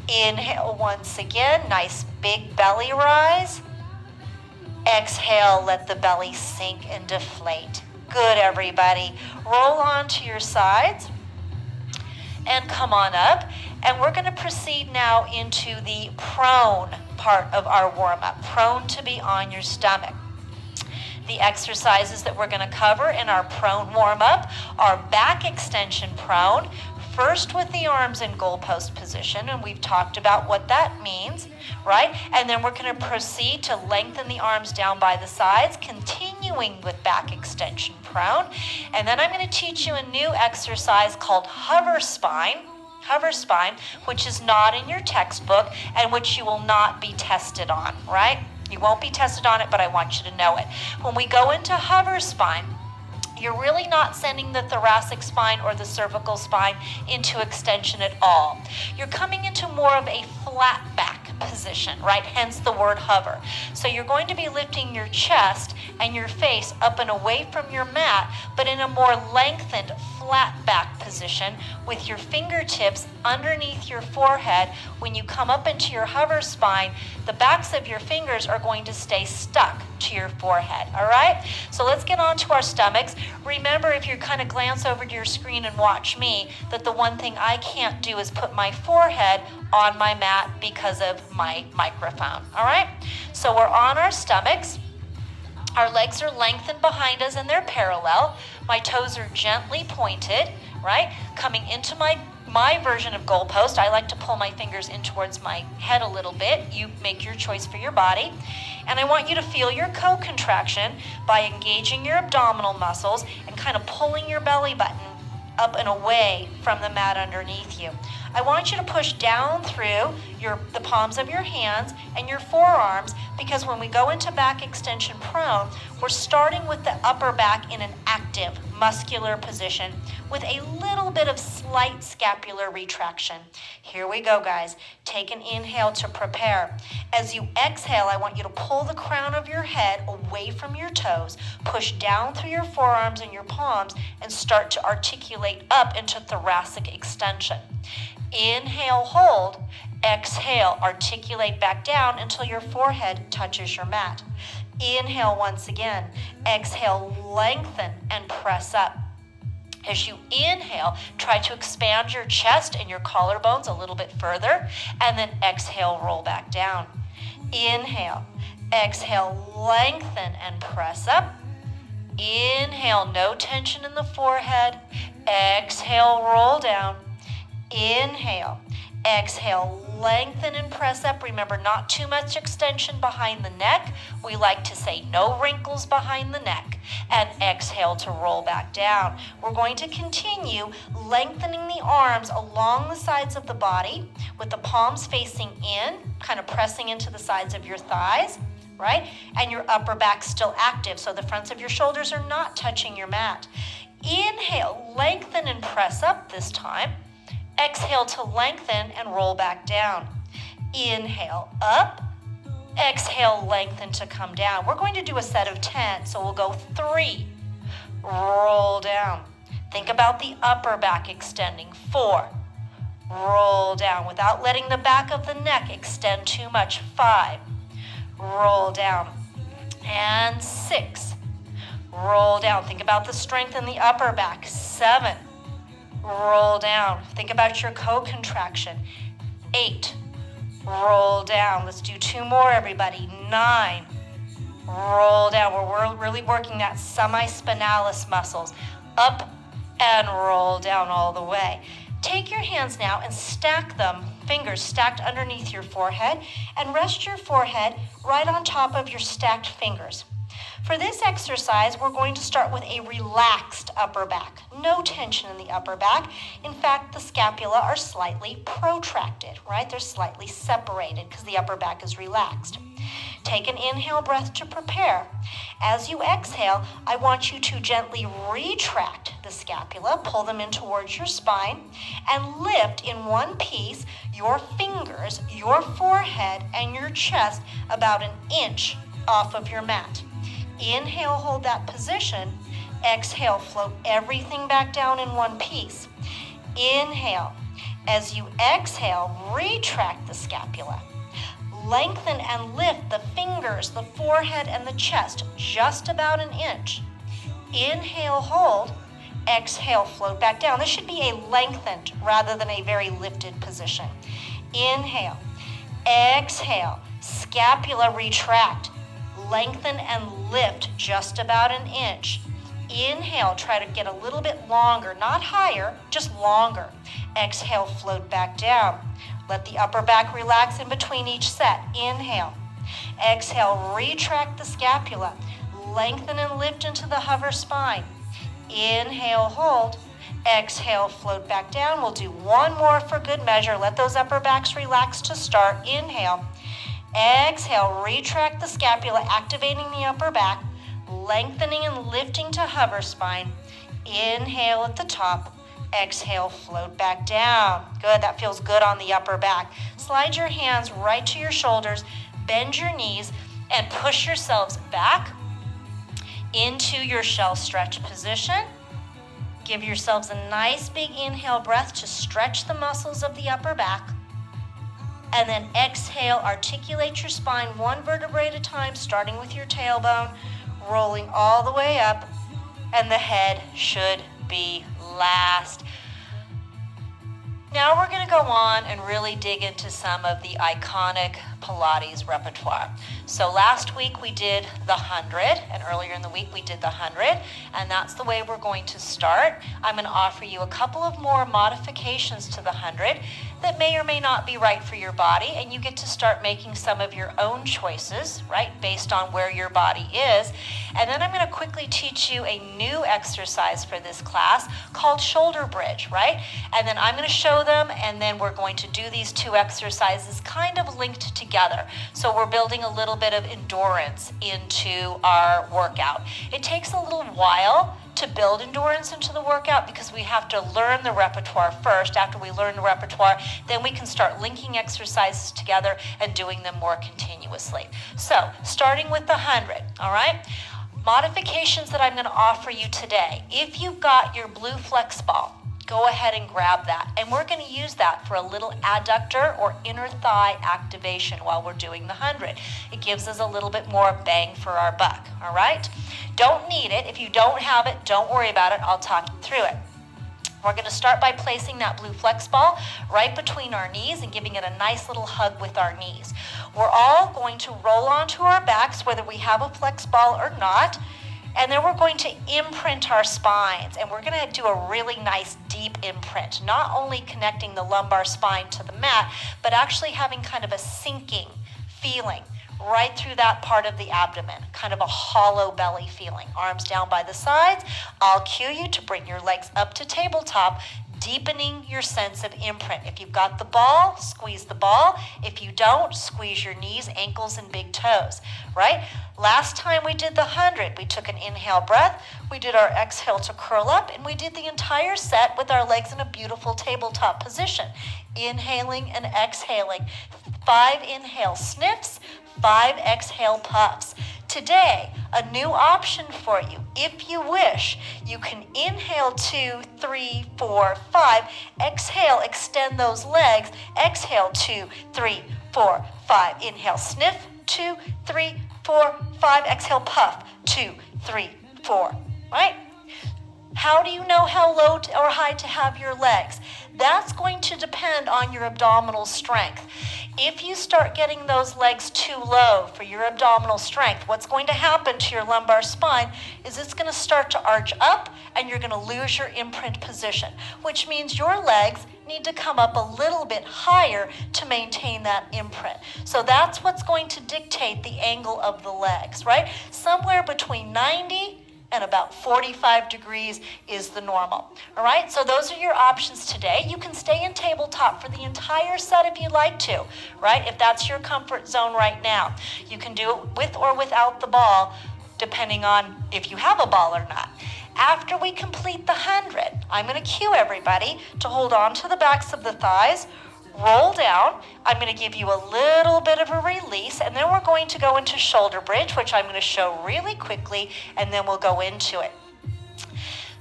Inhale once again, nice big belly rise. Exhale, let the belly sink and deflate. Good, everybody. Roll onto your sides and come on up. And we're going to proceed now into the prone part of our warm-up. Prone to be on your stomach. The exercises that we're going to cover in our prone warm-up are back extension prone, first with the arms in goalpost position, and we've talked about what that means, right? And then we're going to proceed to lengthen the arms down by the sides, continuing with back extension prone. And then I'm going to teach you a new exercise called hover spine, which is not in your textbook and which you will not be tested on, right? You won't be tested on it, but I want you to know it. When we go into hover spine, you're really not sending the thoracic spine or the cervical spine into extension at all. You're coming into more of a flat back position, right? Hence the word hover. So you're going to be lifting your chest and your face up and away from your mat, but in a more lengthened flat back position with your fingertips underneath your forehead. When you come up into your hover spine, the backs of your fingers are going to stay stuck to your forehead, all right? So let's get on to our stomachs. Remember, if you kind of glance over to your screen and watch me, that the one thing I can't do is put my forehead on my mat because of my microphone, all right? So we're on our stomachs. Our legs are lengthened behind us and they're parallel. My toes are gently pointed, right? Coming into my version of goalpost, I like to pull my fingers in towards my head a little bit. You make your choice for your body. And I want you to feel your co-contraction by engaging your abdominal muscles and kind of pulling your belly button up and away from the mat underneath you. I want you to push down through the palms of your hands and your forearms, because when we go into back extension prone, we're starting with the upper back in an active muscular position with a little bit of slight scapular retraction. Here we go, guys. Take an inhale to prepare. As you exhale, I want you to pull the crown of your head away from your toes, push down through your forearms and your palms, and start to articulate up into thoracic extension. Inhale, hold. Exhale, articulate back down until your forehead touches your mat. Inhale once again. Exhale, lengthen and press up. As you inhale, try to expand your chest and your collarbones a little bit further, and then exhale, roll back down. Inhale, exhale, lengthen and press up. Inhale, no tension in the forehead. Exhale, roll down. Inhale, exhale, lengthen and press up. Remember, not too much extension behind the neck. We like to say no wrinkles behind the neck. And exhale to roll back down. We're going to continue lengthening the arms along the sides of the body with the palms facing in, kind of pressing into the sides of your thighs, right? And your upper back still active, so the fronts of your shoulders are not touching your mat. Inhale, lengthen and press up this time. Exhale to lengthen and roll back down. Inhale, up. Exhale, lengthen to come down. We're going to do a set of 10, so we'll go 3. Roll down. Think about the upper back extending. 4. Roll down without letting the back of the neck extend too much. 5. Roll down. And 6. Roll down. Think about the strength in the upper back. 7. Roll down. Think about your co-contraction. 8. Roll down. Let's do 2 more, everybody. 9. Roll down. We're really working that semispinalis muscles. Up and roll down all the way. Take your hands now and stack them, fingers stacked underneath your forehead, and rest your forehead right on top of your stacked fingers. For this exercise, we're going to start with a relaxed upper back. No tension in the upper back. In fact, the scapula are slightly protracted, right? They're slightly separated because the upper back is relaxed. Take an inhale breath to prepare. As you exhale, I want you to gently retract the scapula, pull them in towards your spine, and lift in one piece your fingers, your forehead, and your chest about an inch off of your mat. Inhale, hold that position. Exhale, float everything back down in one piece. Inhale. As you exhale, retract the scapula. Lengthen and lift the fingers, the forehead, and the chest just about an inch. Inhale, hold. Exhale, float back down. This should be a lengthened rather than a very lifted position. Inhale. Exhale. Scapula retract. Lengthen and lift just about an inch. Inhale, try to get a little bit longer, not higher, just longer. Exhale, float back down. Let the upper back relax in between each set. Inhale. Exhale, retract the scapula. Lengthen and lift into the hover spine. Inhale, hold. Exhale, float back down. We'll do one more for good measure. Let those upper backs relax to start. Inhale. Exhale, retract the scapula, activating the upper back, lengthening and lifting to hover spine. Inhale at the top. Exhale, float back down. Good, that feels good on the upper back. Slide your hands right to your shoulders, bend your knees, and push yourselves back into your shell stretch position. Give yourselves a nice big inhale breath to stretch the muscles of the upper back. And then exhale, articulate your spine one vertebrae at a time, starting with your tailbone, rolling all the way up, and the head should be last. Now we're going to go on and really dig into some of the iconic Pilates repertoire. So last week we did the 100, and earlier in the week we did the 100, and that's the way we're going to start. I'm going to offer you a couple of more modifications to the 100 that may or may not be right for your body, and you get to start making some of your own choices, right, based on where your body is. And then I'm going to quickly teach you a new exercise for this class called shoulder bridge, right? And then I'm going to show them, and then we're going to do these two exercises kind of linked together. So we're building a little bit of endurance into our workout. It takes a little while to build endurance into the workout because we have to learn the repertoire first. After we learn the repertoire, then we can start linking exercises together and doing them more continuously. So, starting with the 100, all right? Modifications that I'm going to offer you today. If you've got your blue flex ball, go ahead and grab that. And we're going to use that for a little adductor or inner thigh activation while we're doing the 100. It gives us a little bit more bang for our buck, all right? Don't need it. If you don't have it, don't worry about it. I'll talk you through it. We're going to start by placing that blue flex ball right between our knees and giving it a nice little hug with our knees. We're all going to roll onto our backs, whether we have a flex ball or not. And then we're going to imprint our spines, and we're going to do a really nice deep imprint, not only connecting the lumbar spine to the mat, but actually having kind of a sinking feeling right through that part of the abdomen, kind of a hollow belly feeling. Arms down by the sides. I'll cue you to bring your legs up to tabletop, deepening your sense of imprint. If you've got the ball, squeeze the ball. If you don't, squeeze your knees, ankles, and big toes, right? Last time we did the 100, we took an inhale breath, we did our exhale to curl up, and we did the entire set with our legs in a beautiful tabletop position. Inhaling and exhaling. 5 inhale sniffs, 5 exhale puffs. Today, a new option for you. If you wish, you can inhale 2, 3, 4, 5. Exhale, extend those legs. Exhale 2, 3, 4, 5. Inhale, sniff. 2, 3, 4, 5. Exhale, puff. 2, 3, 4. Right? How do you know how low or high to have your legs? That's going to depend on your abdominal strength. If you start getting those legs too low for your abdominal strength, what's going to happen to your lumbar spine is it's going to start to arch up and you're going to lose your imprint position, which means your legs need to come up a little bit higher to maintain that imprint. So that's what's going to dictate the angle of the legs, right? Somewhere between 90 and about 45 degrees is the normal. All right, so those are your options today. You can stay in tabletop for the entire set if you'd like to, right? If that's your comfort zone right now. You can do it with or without the ball, depending on if you have a ball or not. After we complete the 100, I'm going to cue everybody to hold on to the backs of the thighs, roll down. I'm going to give you a little bit of a release, and then we're going to go into shoulder bridge, which I'm going to show really quickly, and then we'll go into it.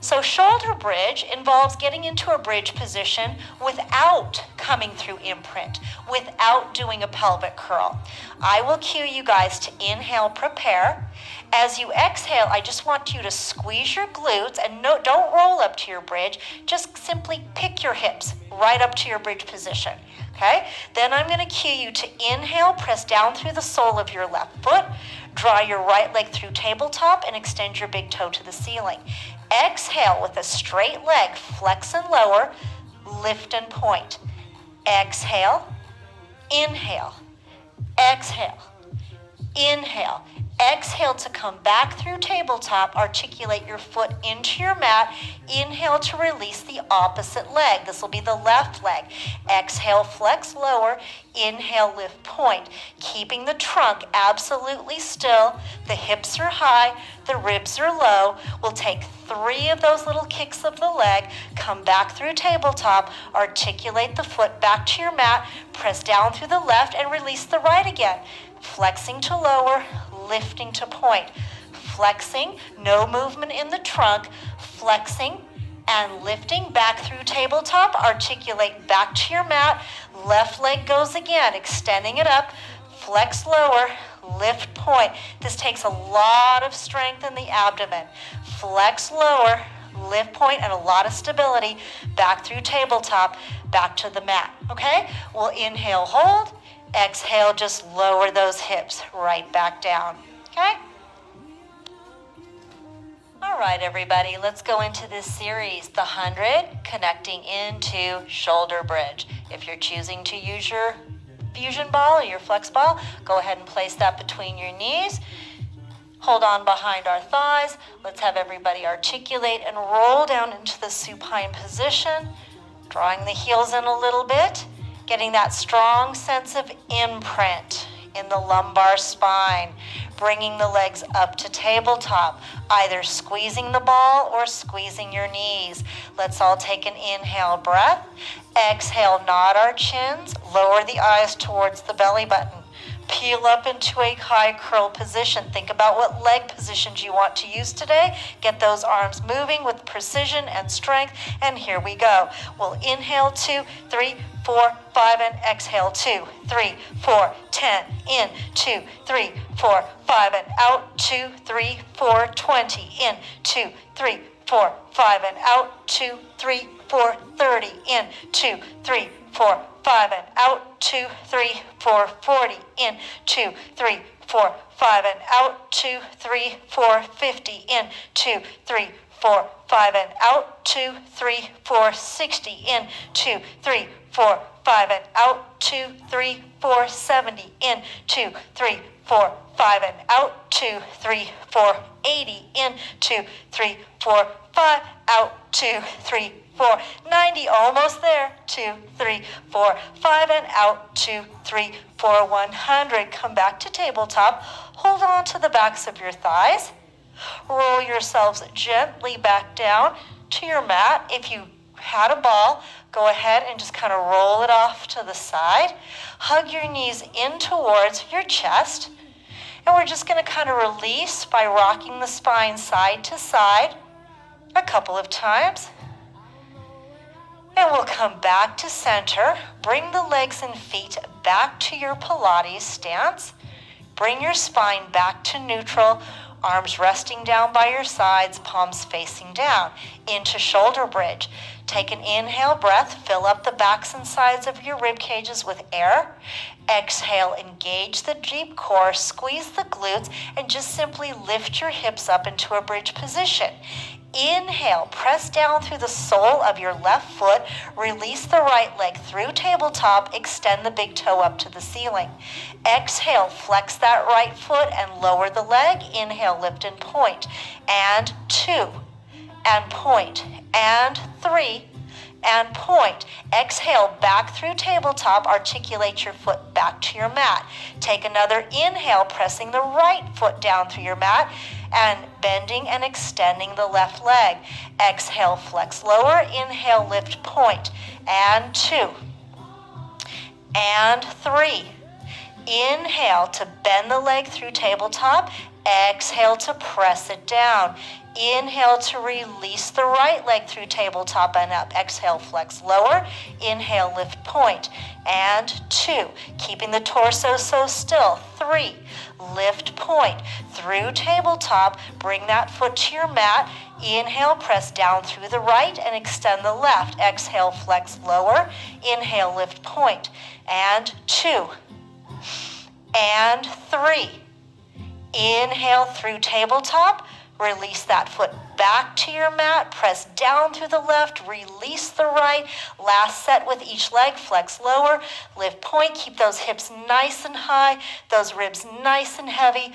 So shoulder bridge involves getting into a bridge position without coming through imprint, without doing a pelvic curl. I will cue you guys to inhale, prepare. As you exhale, I just want you to squeeze your glutes and don't roll up to your bridge. Just simply pick your hips right up to your bridge position. Okay? Then I'm going to cue you to inhale, press down through the sole of your left foot, draw your right leg through tabletop, and extend your big toe to the ceiling. Exhale with a straight leg, flex and lower, lift and point. Exhale, inhale, exhale, inhale. Exhale to come back through tabletop, articulate your foot into your mat. Inhale to release the opposite leg. This will be the left leg. Exhale, flex lower. Inhale, lift point. Keeping the trunk absolutely still. The hips are high, the ribs are low. We'll take 3 of those little kicks of the leg, come back through tabletop, articulate the foot back to your mat, press down through the left and release the right again. Flexing to lower, lifting to point. Flexing, no movement in the trunk, flexing and lifting back through tabletop, articulate back to your mat, left leg goes again, extending it up, flex lower, lift point. This takes a lot of strength in the abdomen. Flex lower, lift point, and a lot of stability back through tabletop, back to the mat, okay? We'll inhale, hold. Exhale, just lower those hips right back down, okay? All right, everybody, let's go into this series, the 100, connecting into shoulder bridge. If you're choosing to use your fusion ball or your flex ball, go ahead and place that between your knees. Hold on behind our thighs. Let's have everybody articulate and roll down into the supine position, drawing the heels in a little bit. Getting that strong sense of imprint in the lumbar spine, bringing the legs up to tabletop, either squeezing the ball or squeezing your knees. Let's all take an inhale breath. Exhale, nod our chins, lower the eyes towards the belly button. Peel up into a high curl position. Think about what leg positions you want to use today. Get those arms moving with precision and strength. And here we go. We'll inhale 2, 3, 4, 5, and exhale 2, 3, 4, 10. In 2, 3, 4, 5, and out 2, 3, 4, 20. In 2, 3, 4, 5, and out 2, 3, 4, 30. In 2, 3, 4, 5, and out 2, 3, 4, 40. In 2, 3, 4, 5, and out 2, 3, 4, 50. In 2, 3, 4, 5, and out 2, 3, 4, 60. In 2, 3, 4, 5, and out 2, 3, 4, 70. In 2, 3, 4, 5, and out 2, 3, 4, 80. In 2, 3, 4, 5, out 2, 3, 4, 90, almost there. 2, 3, 4, 5, and out 2, 3, 4, 100. Come back to tabletop. Hold on to the backs of your thighs. Roll yourselves gently back down to your mat. If you had a ball, go ahead and just kind of roll it off to the side. Hug your knees in towards your chest. And we're just going to kind of release by rocking the spine side to side a couple of times. And we'll come back to center. Bring the legs and feet back to your Pilates stance. Bring your spine back to neutral. arms resting down by your sides, palms facing down, into shoulder bridge. Take an inhale breath, fill up the backs and sides of your rib cages with air. Exhale, engage the deep core, squeeze the glutes, and just simply lift your hips up into a bridge position. Inhale, press down through the sole of your left foot, release the right leg through tabletop, extend the big toe up to the ceiling. Exhale, flex that right foot and lower the leg. Inhale, lift and point. And 2, and point, and 3, and point. Exhale, back through tabletop, articulate your foot back to your mat. Take another inhale, pressing the right foot down through your mat, and bending and extending the left leg. Exhale, flex lower. Inhale, lift, point. And 2, and 3. Inhale to bend the leg through tabletop. Exhale to press it down. Inhale to release the right leg through tabletop and up. Exhale, flex lower. Inhale, lift, point. And 2, keeping the torso so still. 3, lift, point. Through tabletop, bring that foot to your mat. Inhale, press down through the right and extend the left. Exhale, flex lower. Inhale, lift, point. And 2, and 3. Inhale through tabletop. Release that foot back to your mat. Press down through the left. Release the right. Last set with each leg. Flex lower. Lift, point. Keep those hips nice and high. Those ribs nice and heavy.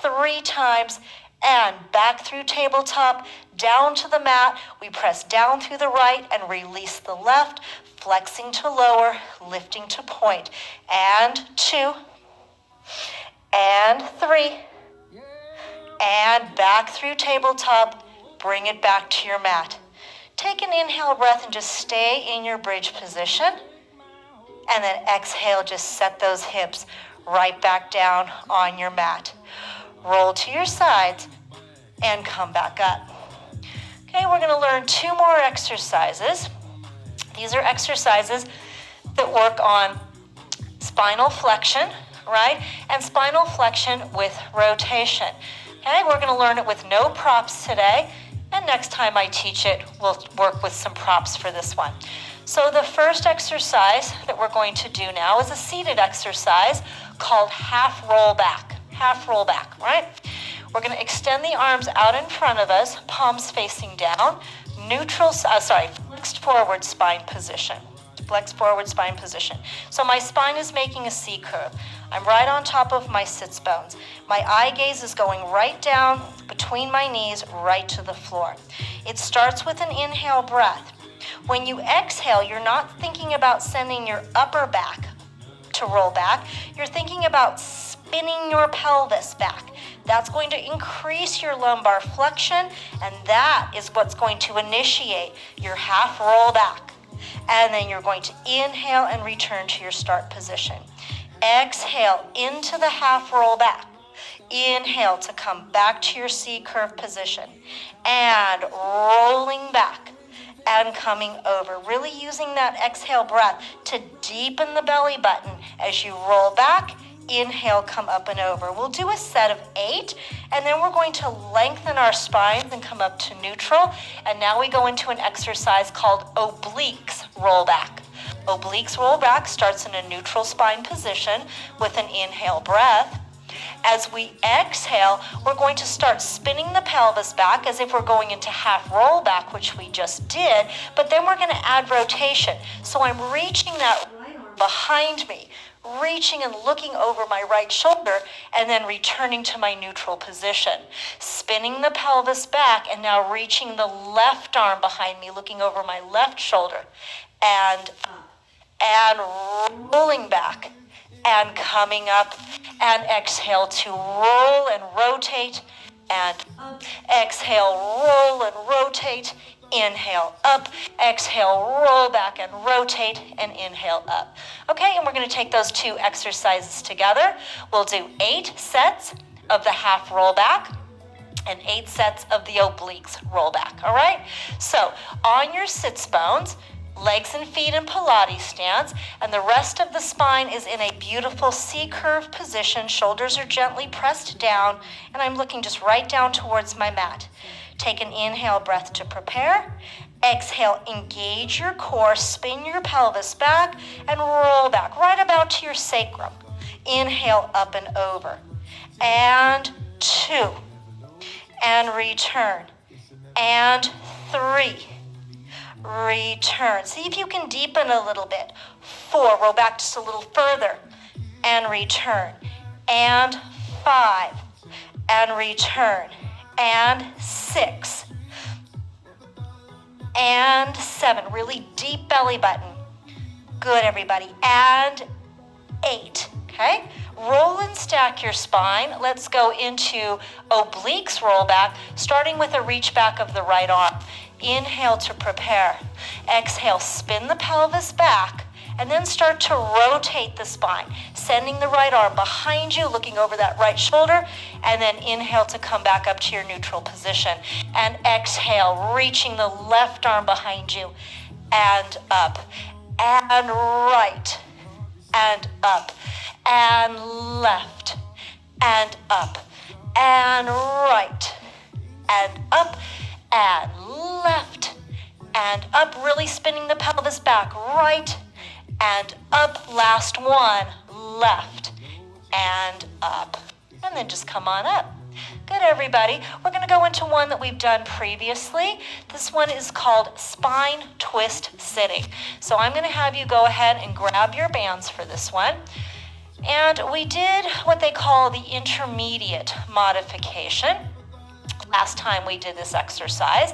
3 times. And back through tabletop. Down to the mat. We press down through the right and release the left. Flexing to lower. Lifting to point. And 2. And 3. And back through tabletop, bring it back to your mat. Take an inhale breath and just stay in your bridge position. And then exhale, just set those hips right back down on your mat. Roll to your sides and come back up. Okay, we're going to learn 2 more exercises. These are exercises that work on spinal flexion, right? And spinal flexion with rotation. Okay, we're going to learn it with no props today, and next time I teach it, we'll work with some props for this one. So the first exercise that we're going to do now is a seated exercise called half roll back. Half roll back, right? We're going to extend the arms out in front of us, palms facing down, flexed forward spine position. Flexed forward spine position. So my spine is making a C curve. I'm right on top of my sits bones. My eye gaze is going right down between my knees, right to the floor. It starts with an inhale breath. When you exhale, you're not thinking about sending your upper back to roll back. You're thinking about spinning your pelvis back. That's going to increase your lumbar flexion, and that is what's going to initiate your half roll back. And then you're going to inhale and return to your start position. Exhale into the half roll back. Inhale to come back to your C curve position. And rolling back and coming over. Really using that exhale breath to deepen the belly button as you roll back. Inhale, come up and over. We'll do a set of 8, and then we're going to lengthen our spines and come up to neutral. And now we go into an exercise called obliques roll back. Obliques roll back starts in a neutral spine position with an inhale breath. As we exhale, we're going to start spinning the pelvis back as if we're going into half roll back, which we just did, but then we're going to add rotation. So I'm reaching that right arm behind me, reaching and looking over my right shoulder, and then returning to my neutral position. Spinning the pelvis back, and now reaching the left arm behind me, looking over my left shoulder, and rolling back, and coming up, and exhale to roll and rotate, and exhale, roll and rotate. Inhale up, exhale, roll back and rotate, and inhale up. Okay, and we're going to take those 2 exercises together. We'll do 8 sets of the half roll back and 8 sets of the obliques roll back, all right? So on your sits bones, Legs and feet in Pilates stance, and the rest of the spine is in a beautiful C-curve position. Shoulders are gently pressed down, and I'm looking just right down towards my mat. Take an inhale breath to prepare. Exhale, engage your core, spin your pelvis back, and roll back right about to your sacrum. Inhale, up and over. And 2. And return. And 3. Return. See if you can deepen a little bit. 4. Roll back just a little further. And return. And 5. And return. And 6. And 7. Really deep belly button. Good, everybody. And 8. Okay? Roll and stack your spine. Let's go into obliques roll back, starting with a reach back of the right arm. Inhale to prepare. Exhale, spin the pelvis back, and then start to rotate the spine, sending the right arm behind you, looking over that right shoulder, and then inhale to come back up to your neutral position. And exhale, reaching the left arm behind you, and up, and right, and up, and left, and up, and right, and up, and left, and up, really spinning the pelvis back, right, and up. Last one, left, and up. And then just come on up. Good, everybody. We're going to go into one that we've done previously. This one is called spine twist sitting. So I'm going to have you go ahead and grab your bands for this one. And we did what they call the intermediate modification last time we did this exercise.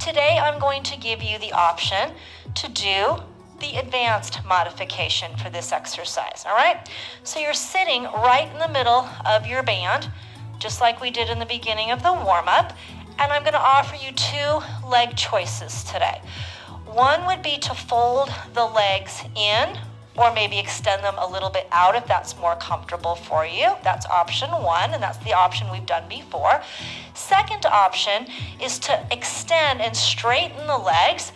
Today I'm going to give you the option to do the advanced modification for this exercise, all right? So you're sitting right in the middle of your band, just like we did in the beginning of the warm-up, and I'm going to offer you 2 leg choices today. One would be to fold the legs in, or maybe extend them a little bit out if that's more comfortable for you. That's option 1, and that's the option we've done before. Second option is to extend and straighten the legs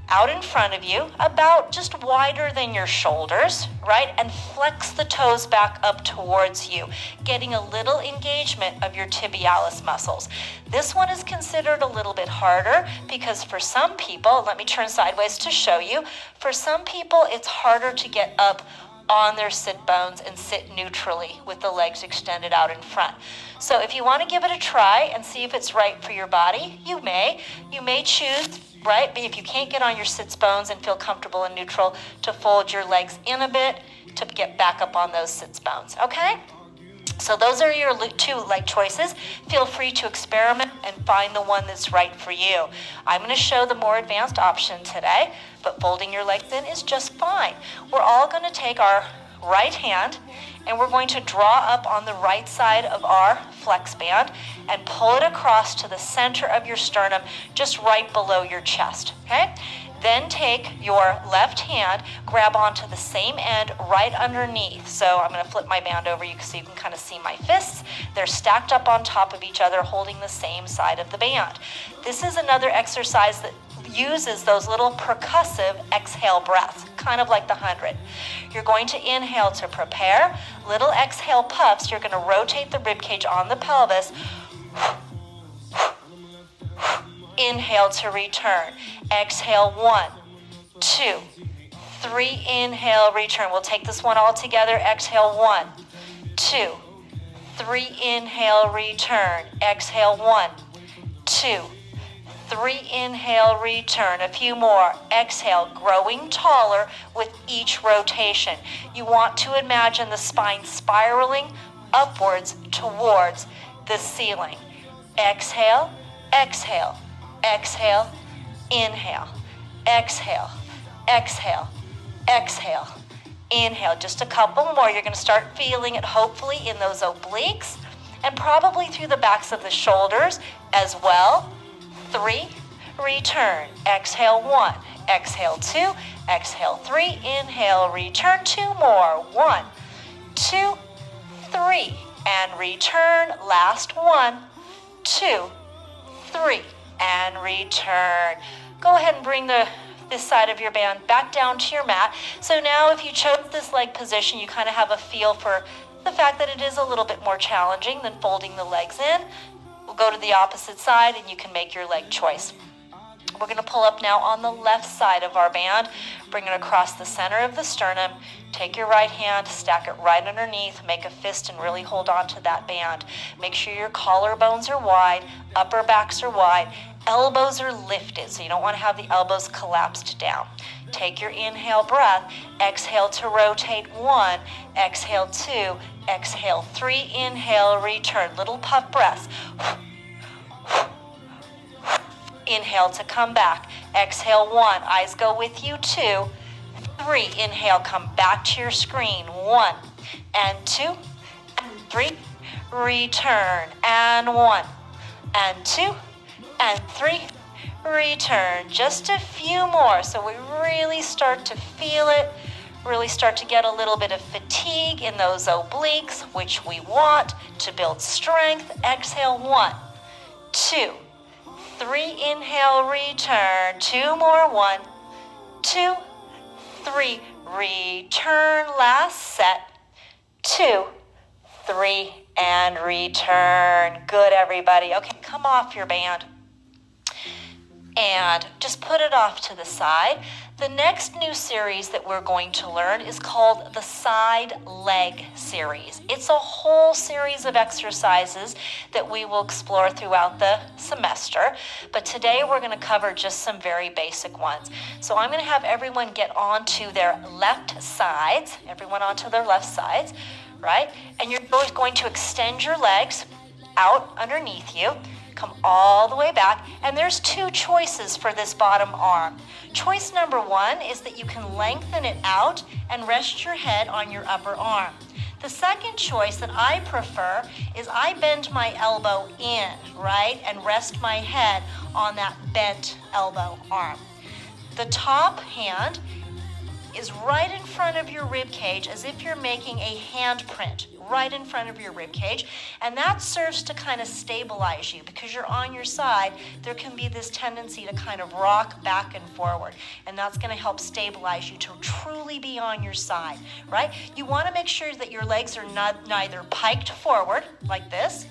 out in front of you, about just wider than your shoulders, right? And flex the toes back up towards you, getting a little engagement of your tibialis muscles. This one is considered a little bit harder because for some people, let me turn sideways to show you, for some people it's harder to get up on their sit bones and sit neutrally with the legs extended out in front. So if you want to give it a try and see if it's right for your body, you may. You may choose, right, but if you can't get on your sits bones and feel comfortable and neutral, to fold your legs in a bit to get back up on those sits bones, okay? So those are your 2 leg choices. Feel free to experiment and find the one that's right for you. I'm going to show the more advanced option today, but folding your legs in is just fine. We're all going to take our right hand and we're going to draw up on the right side of our flex band and pull it across to the center of your sternum, just right below your chest, okay? Then take your left hand, grab onto the same end right underneath. So I'm going to flip my band over you so you can kind of see my fists. They're stacked up on top of each other, holding the same side of the band. This is another exercise that uses those little percussive exhale breaths, kind of like the 100. You're going to inhale to prepare. Little exhale puffs. You're going to rotate the ribcage on the pelvis. Inhale to return. Exhale, 1, 2, 3. Inhale, return. We'll take this one all together. Exhale, 1, 2, 3. Inhale, return. Exhale, 1, 2, 3. Inhale, return. A few more. Exhale, growing taller with each rotation. You want to imagine the spine spiraling upwards towards the ceiling. Exhale, exhale. Exhale, inhale, exhale, exhale, exhale, inhale. Just a couple more. You're going to start feeling it hopefully in those obliques and probably through the backs of the shoulders as well. 3, return. Exhale, 1, exhale, 2, exhale, 3, inhale, return. 2 more. 1, 2, 3, and return. Last 1, 2, 3. And return. Go ahead and bring the this side of your band back down to your mat. So now if you chose this leg position, you kind of have a feel for the fact that it is a little bit more challenging than folding the legs in. We'll go to the opposite side and you can make your leg choice. We're going to pull up now on the left side of our band, bring it across the center of the sternum. Take your right hand, stack it right underneath, make a fist and really hold on to that band. Make sure your collarbones are wide, upper backs are wide, elbows are lifted, so you don't want to have the elbows collapsed down. Take your inhale breath, exhale to rotate 1, exhale 2, exhale 3, inhale, return, little puff breaths. Inhale to come back. Exhale 1. Eyes go with you. 2, 3. Inhale, come back to your screen. 1 and 2 and 3. Return. And 1 and 2 and 3. Return. Just a few more so we really start to feel it. Really start to get a little bit of fatigue in those obliques, which we want to build strength. Exhale 1, 2, 3, inhale, return, 2 more, 1, 2, 3, return, last set, 2, 3, and return. Good, everybody. Okay, come off your band and just put it off to the side. The next new series that we're going to learn is called the side leg series. It's a whole series of exercises that we will explore throughout the semester, but today we're going to cover just some very basic ones. So I'm going to have everyone get onto their left sides, right? And you're both going to extend your legs out underneath you. Come all the way back, and there's 2 choices for this bottom arm. Choice number 1 is that you can lengthen it out and rest your head on your upper arm. The second choice that I prefer is I bend my elbow in, right, and rest my head on that bent elbow arm. The top hand is right in front of your rib cage as if you're making a handprint right in front of your rib cage, and that serves to kind of stabilize you. Because you're on your side, there can be this tendency to kind of rock back and forward, and that's going to help stabilize you to truly be on your side, right? You want to make sure that your legs are neither piked forward like this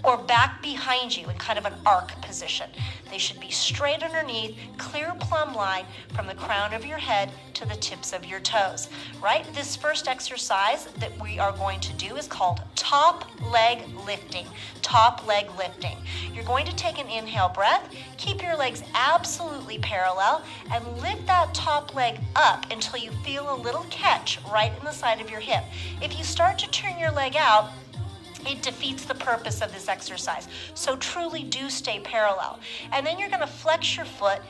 or back behind you in kind of an arc position. They should be straight underneath, clear plumb line from the crown of your head to the tips of your toes, right? This first exercise that we are going to do is called top leg lifting. Top leg lifting. You're going to take an inhale breath, keep your legs absolutely parallel, and lift that top leg up until you feel a little catch right in the side of your hip. If you start to turn your leg out, it defeats the purpose of this exercise. So truly do stay parallel. And then you're going to flex your foot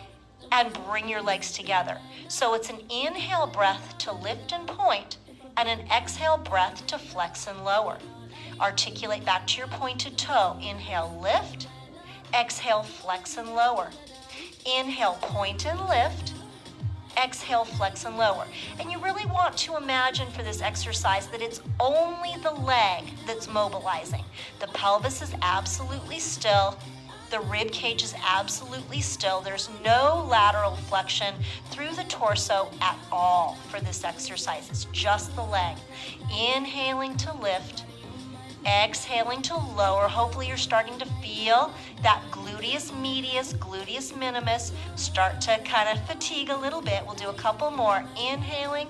and bring your legs together. So it's an inhale breath to lift and point, and an exhale breath to flex and lower. Articulate back to your pointed toe. Inhale, lift. Exhale, flex and lower. Inhale, point and lift. Exhale, flex and lower. And you really want to imagine for this exercise that it's only the leg that's mobilizing. The pelvis is absolutely still. The rib cage is absolutely still. There's no lateral flexion through the torso at all for this exercise. It's just the leg. Inhaling to lift. Exhaling to lower. Hopefully you're starting to feel that gluteus medius, gluteus minimus start to kind of fatigue a little bit. We'll do a couple more. Inhaling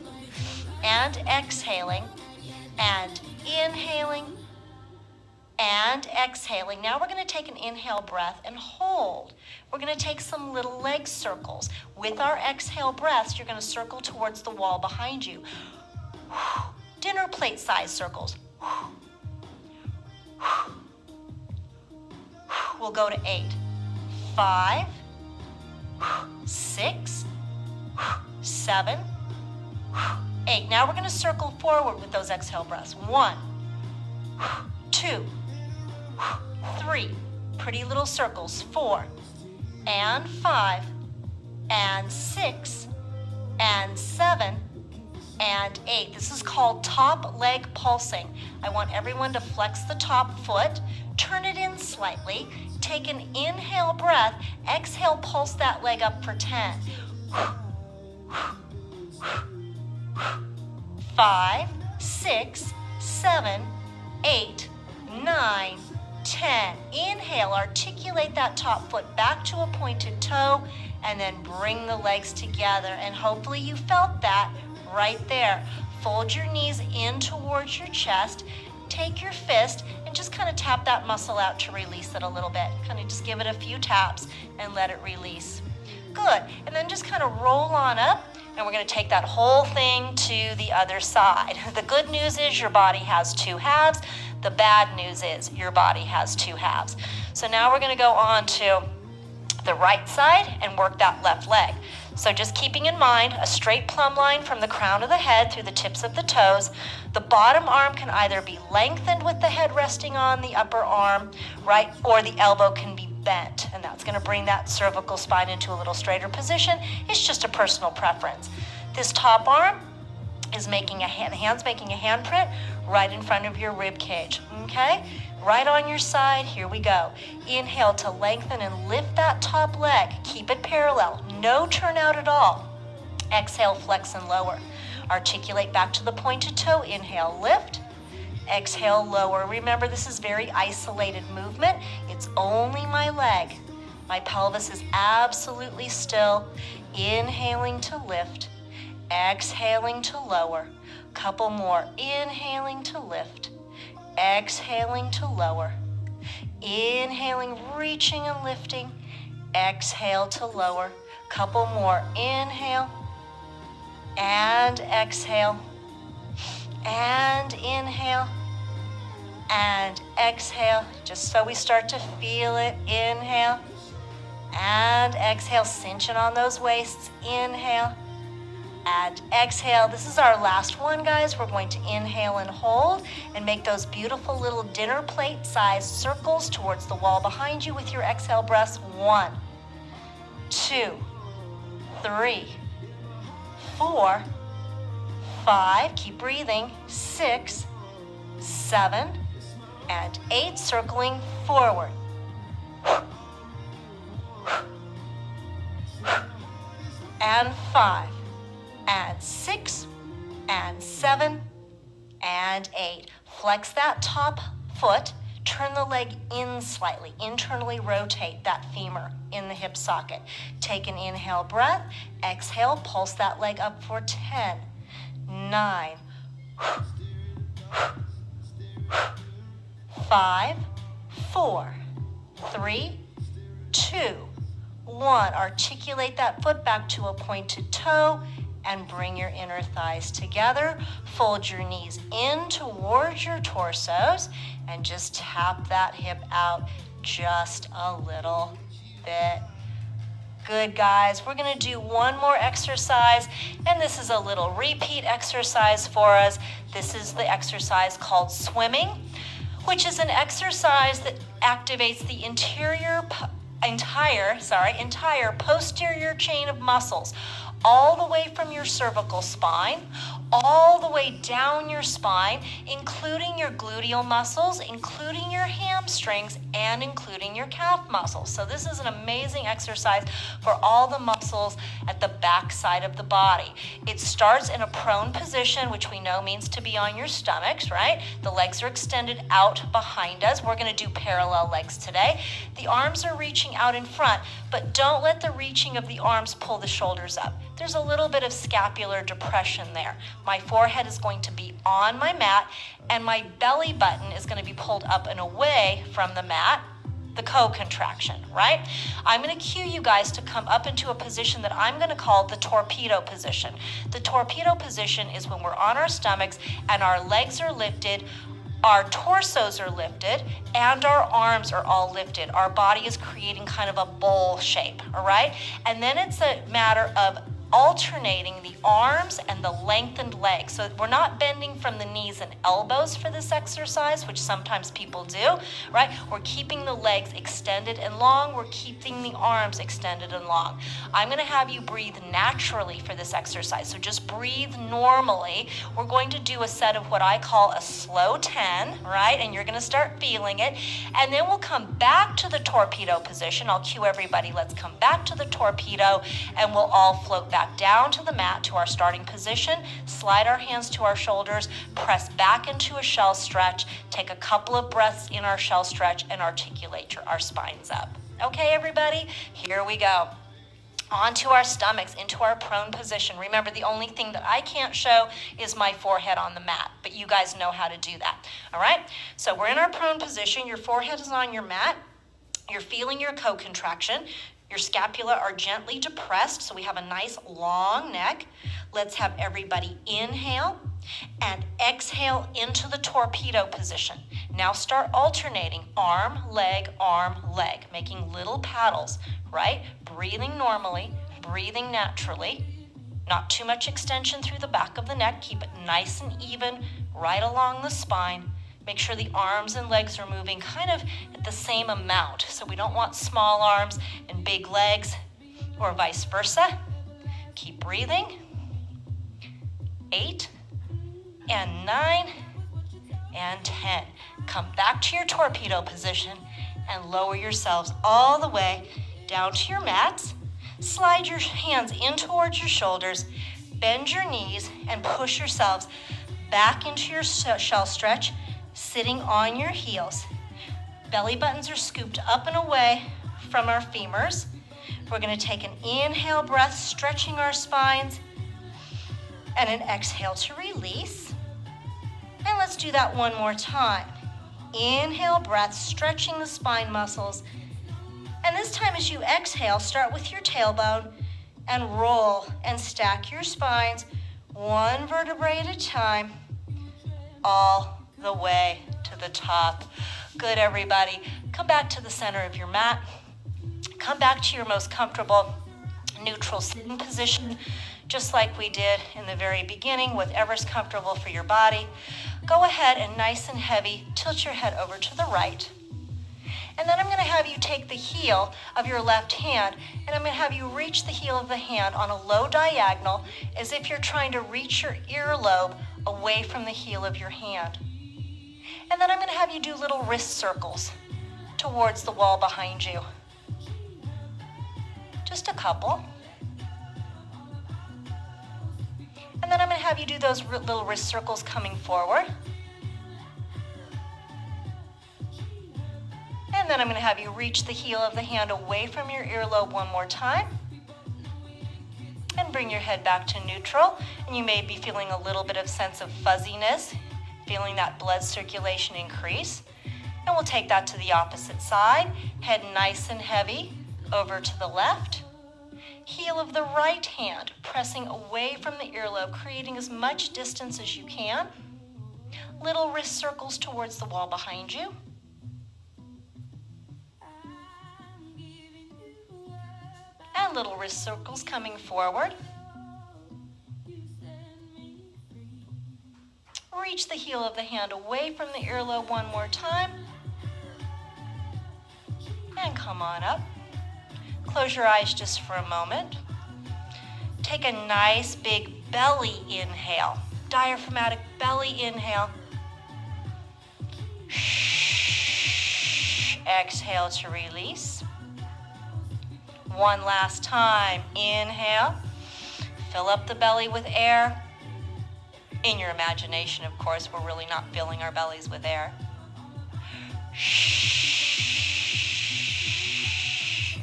and exhaling and inhaling and exhaling. Now we're going to take an inhale breath and hold. We're going to take some little leg circles. With our exhale breaths, you're going to circle towards the wall behind you. Dinner plate size circles. We'll go to 8, 5, 6, 7, 8. Now we're going to circle forward with those exhale breaths. 1, 2, 3. Pretty little circles. 4 and 5 and 6 and 7 and 8. This is called top leg pulsing. I want everyone to flex the top foot, turn it in slightly, take an inhale breath, exhale, pulse that leg up for 10. 5, 6, 7, 8, 9, 10. Inhale, articulate that top foot back to a pointed toe, and then bring the legs together. And hopefully you felt that right there. Fold your knees in towards your chest. Take your fist and just kind of tap that muscle out to release it a little bit. Kind of just give it a few taps and let it release. Good. And then just kind of roll on up, and we're going to take that whole thing to the other side. The good news is your body has two halves. The bad news is your body has two halves. So now we're going to go on to the right side and work that left leg. So just keeping in mind a straight plumb line from the crown of the head through the tips of the toes. The bottom arm can either be lengthened with the head resting on the upper arm, right, or the elbow can be bent, and that's going to bring that cervical spine into a little straighter position. It's just a personal preference. This top arm is making the hand's making a handprint right in front of your rib cage, okay? Right on your side, here we go. Inhale to lengthen and lift that top leg. Keep it parallel, no turnout at all. Exhale, flex and lower. Articulate back to the pointed toe. Inhale, lift. Exhale, lower. Remember, this is very isolated movement. It's only my leg. My pelvis is absolutely still. Inhaling to lift. Exhaling to lower. Couple more. Inhaling to lift. Exhaling to lower. Inhaling, reaching and lifting. Exhale to lower. Couple more. Inhale and exhale. And inhale and exhale, just so we start to feel it. Inhale and exhale, cinching on those waists. Inhale and exhale. This is our last one, guys. We're going to inhale and hold and make those beautiful little dinner plate sized circles towards the wall behind you with your exhale breaths. 1, 2, 3, 4, 5, keep breathing, 6, 7, and 8, circling forward. And 5, and 6, and 7, and 8. Flex that top foot, turn the leg in slightly, internally rotate that femur in the hip socket. Take an inhale breath, exhale, pulse that leg up for 10, 9, 5, 4, 3, 2, 1. Articulate that foot back to a pointed toe and bring your inner thighs together. Fold your knees in towards your torsos and just tap that hip out just a little bit. Good, guys. We're going to do one more exercise, and this is a little repeat exercise for us. This is the exercise called swimming, which is an exercise that activates the entire posterior chain of muscles, all the way from your cervical spine, all the way down your spine, including your gluteal muscles, including your hamstrings, and including your calf muscles. So this is an amazing exercise for all the muscles at the back side of the body. It starts in a prone position, which we know means to be on your stomachs, right? The legs are extended out behind us. We're going to do parallel legs today. The arms are reaching out in front, but don't let the reaching of the arms pull the shoulders up. There's a little bit of scapular depression there. My forehead is going to be on my mat, and my belly button is going to be pulled up and away from the mat, the co-contraction, right? I'm going to cue you guys to come up into a position that I'm going to call the torpedo position. The torpedo position is when we're on our stomachs and our legs are lifted, our torsos are lifted, and our arms are all lifted. Our body is creating kind of a bowl shape, all right? And then it's a matter of alternating the arms and the lengthened legs. So we're not bending from the knees and elbows for this exercise, which sometimes people do, right? We're keeping the legs extended and long. We're keeping the arms extended and long. I'm going to have you breathe naturally for this exercise. So just breathe normally. We're going to do a set of what I call a slow 10, right? And you're going to start feeling it. And then we'll come back to the torpedo position. I'll cue everybody. Let's come back to the torpedo, and we'll all float back back down to the mat to our starting position, slide our hands to our shoulders, press back into a shell stretch, take a couple of breaths in our shell stretch, and articulate our spines up. Okay, everybody, here we go. Onto our stomachs, into our prone position. Remember, the only thing that I can't show is my forehead on the mat, but you guys know how to do that, all right? So we're in our prone position. Your forehead is on your mat. You're feeling your co-contraction. Your scapula are gently depressed, so we have a nice long neck. Let's have everybody inhale and exhale into the torpedo position. Now start alternating arm, leg, making little paddles, right? Breathing normally, breathing naturally. Not too much extension through the back of the neck. Keep it nice and even right along the spine. Make sure the arms and legs are moving kind of at the same amount. So we don't want small arms and big legs or vice versa. Keep breathing. 8 and 9 and 10. Come back to your torpedo position and lower yourselves all the way down to your mats. Slide your hands in towards your shoulders. Bend your knees and push yourselves back into your shell stretch, sitting on your heels. Belly buttons are scooped up and away from our femurs. We're going to take an inhale breath, stretching our spines, and an exhale to release. And let's do that one more time. Inhale breath, stretching the spine muscles. And this time as you exhale, start with your tailbone and roll and stack your spines one vertebrae at a time, all the way to the top. Good, everybody. Come back to the center of your mat. Come back to your most comfortable neutral sitting position, just like we did in the very beginning, whatever's comfortable for your body. Go ahead and nice and heavy, tilt your head over to the right. And then I'm going to have you take the heel of your left hand, and I'm going to have you reach the heel of the hand on a low diagonal, as if you're trying to reach your earlobe away from the heel of your hand. And then I'm going to have you do little wrist circles towards the wall behind you. Just a couple. And then I'm going to have you do those little wrist circles coming forward. And then I'm going to have you reach the heel of the hand away from your earlobe one more time. And bring your head back to neutral. And you may be feeling a little bit of sense of fuzziness, feeling that blood circulation increase. And we'll take that to the opposite side. Head nice and heavy over to the left. Heel of the right hand pressing away from the earlobe, creating as much distance as you can. Little wrist circles towards the wall behind you. And little wrist circles coming forward. Reach the heel of the hand away from the earlobe one more time. And come on up. Close your eyes just for a moment. Take a nice big belly inhale. Diaphragmatic belly inhale. Exhale to release. One last time. Inhale. Fill up the belly with air. In your imagination, of course, we're really not filling our bellies with air.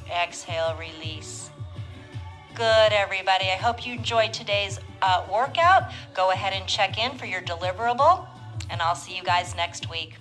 Exhale, release. Good, everybody. I hope you enjoyed today's workout. Go ahead and check in for your deliverable, and I'll see you guys next week.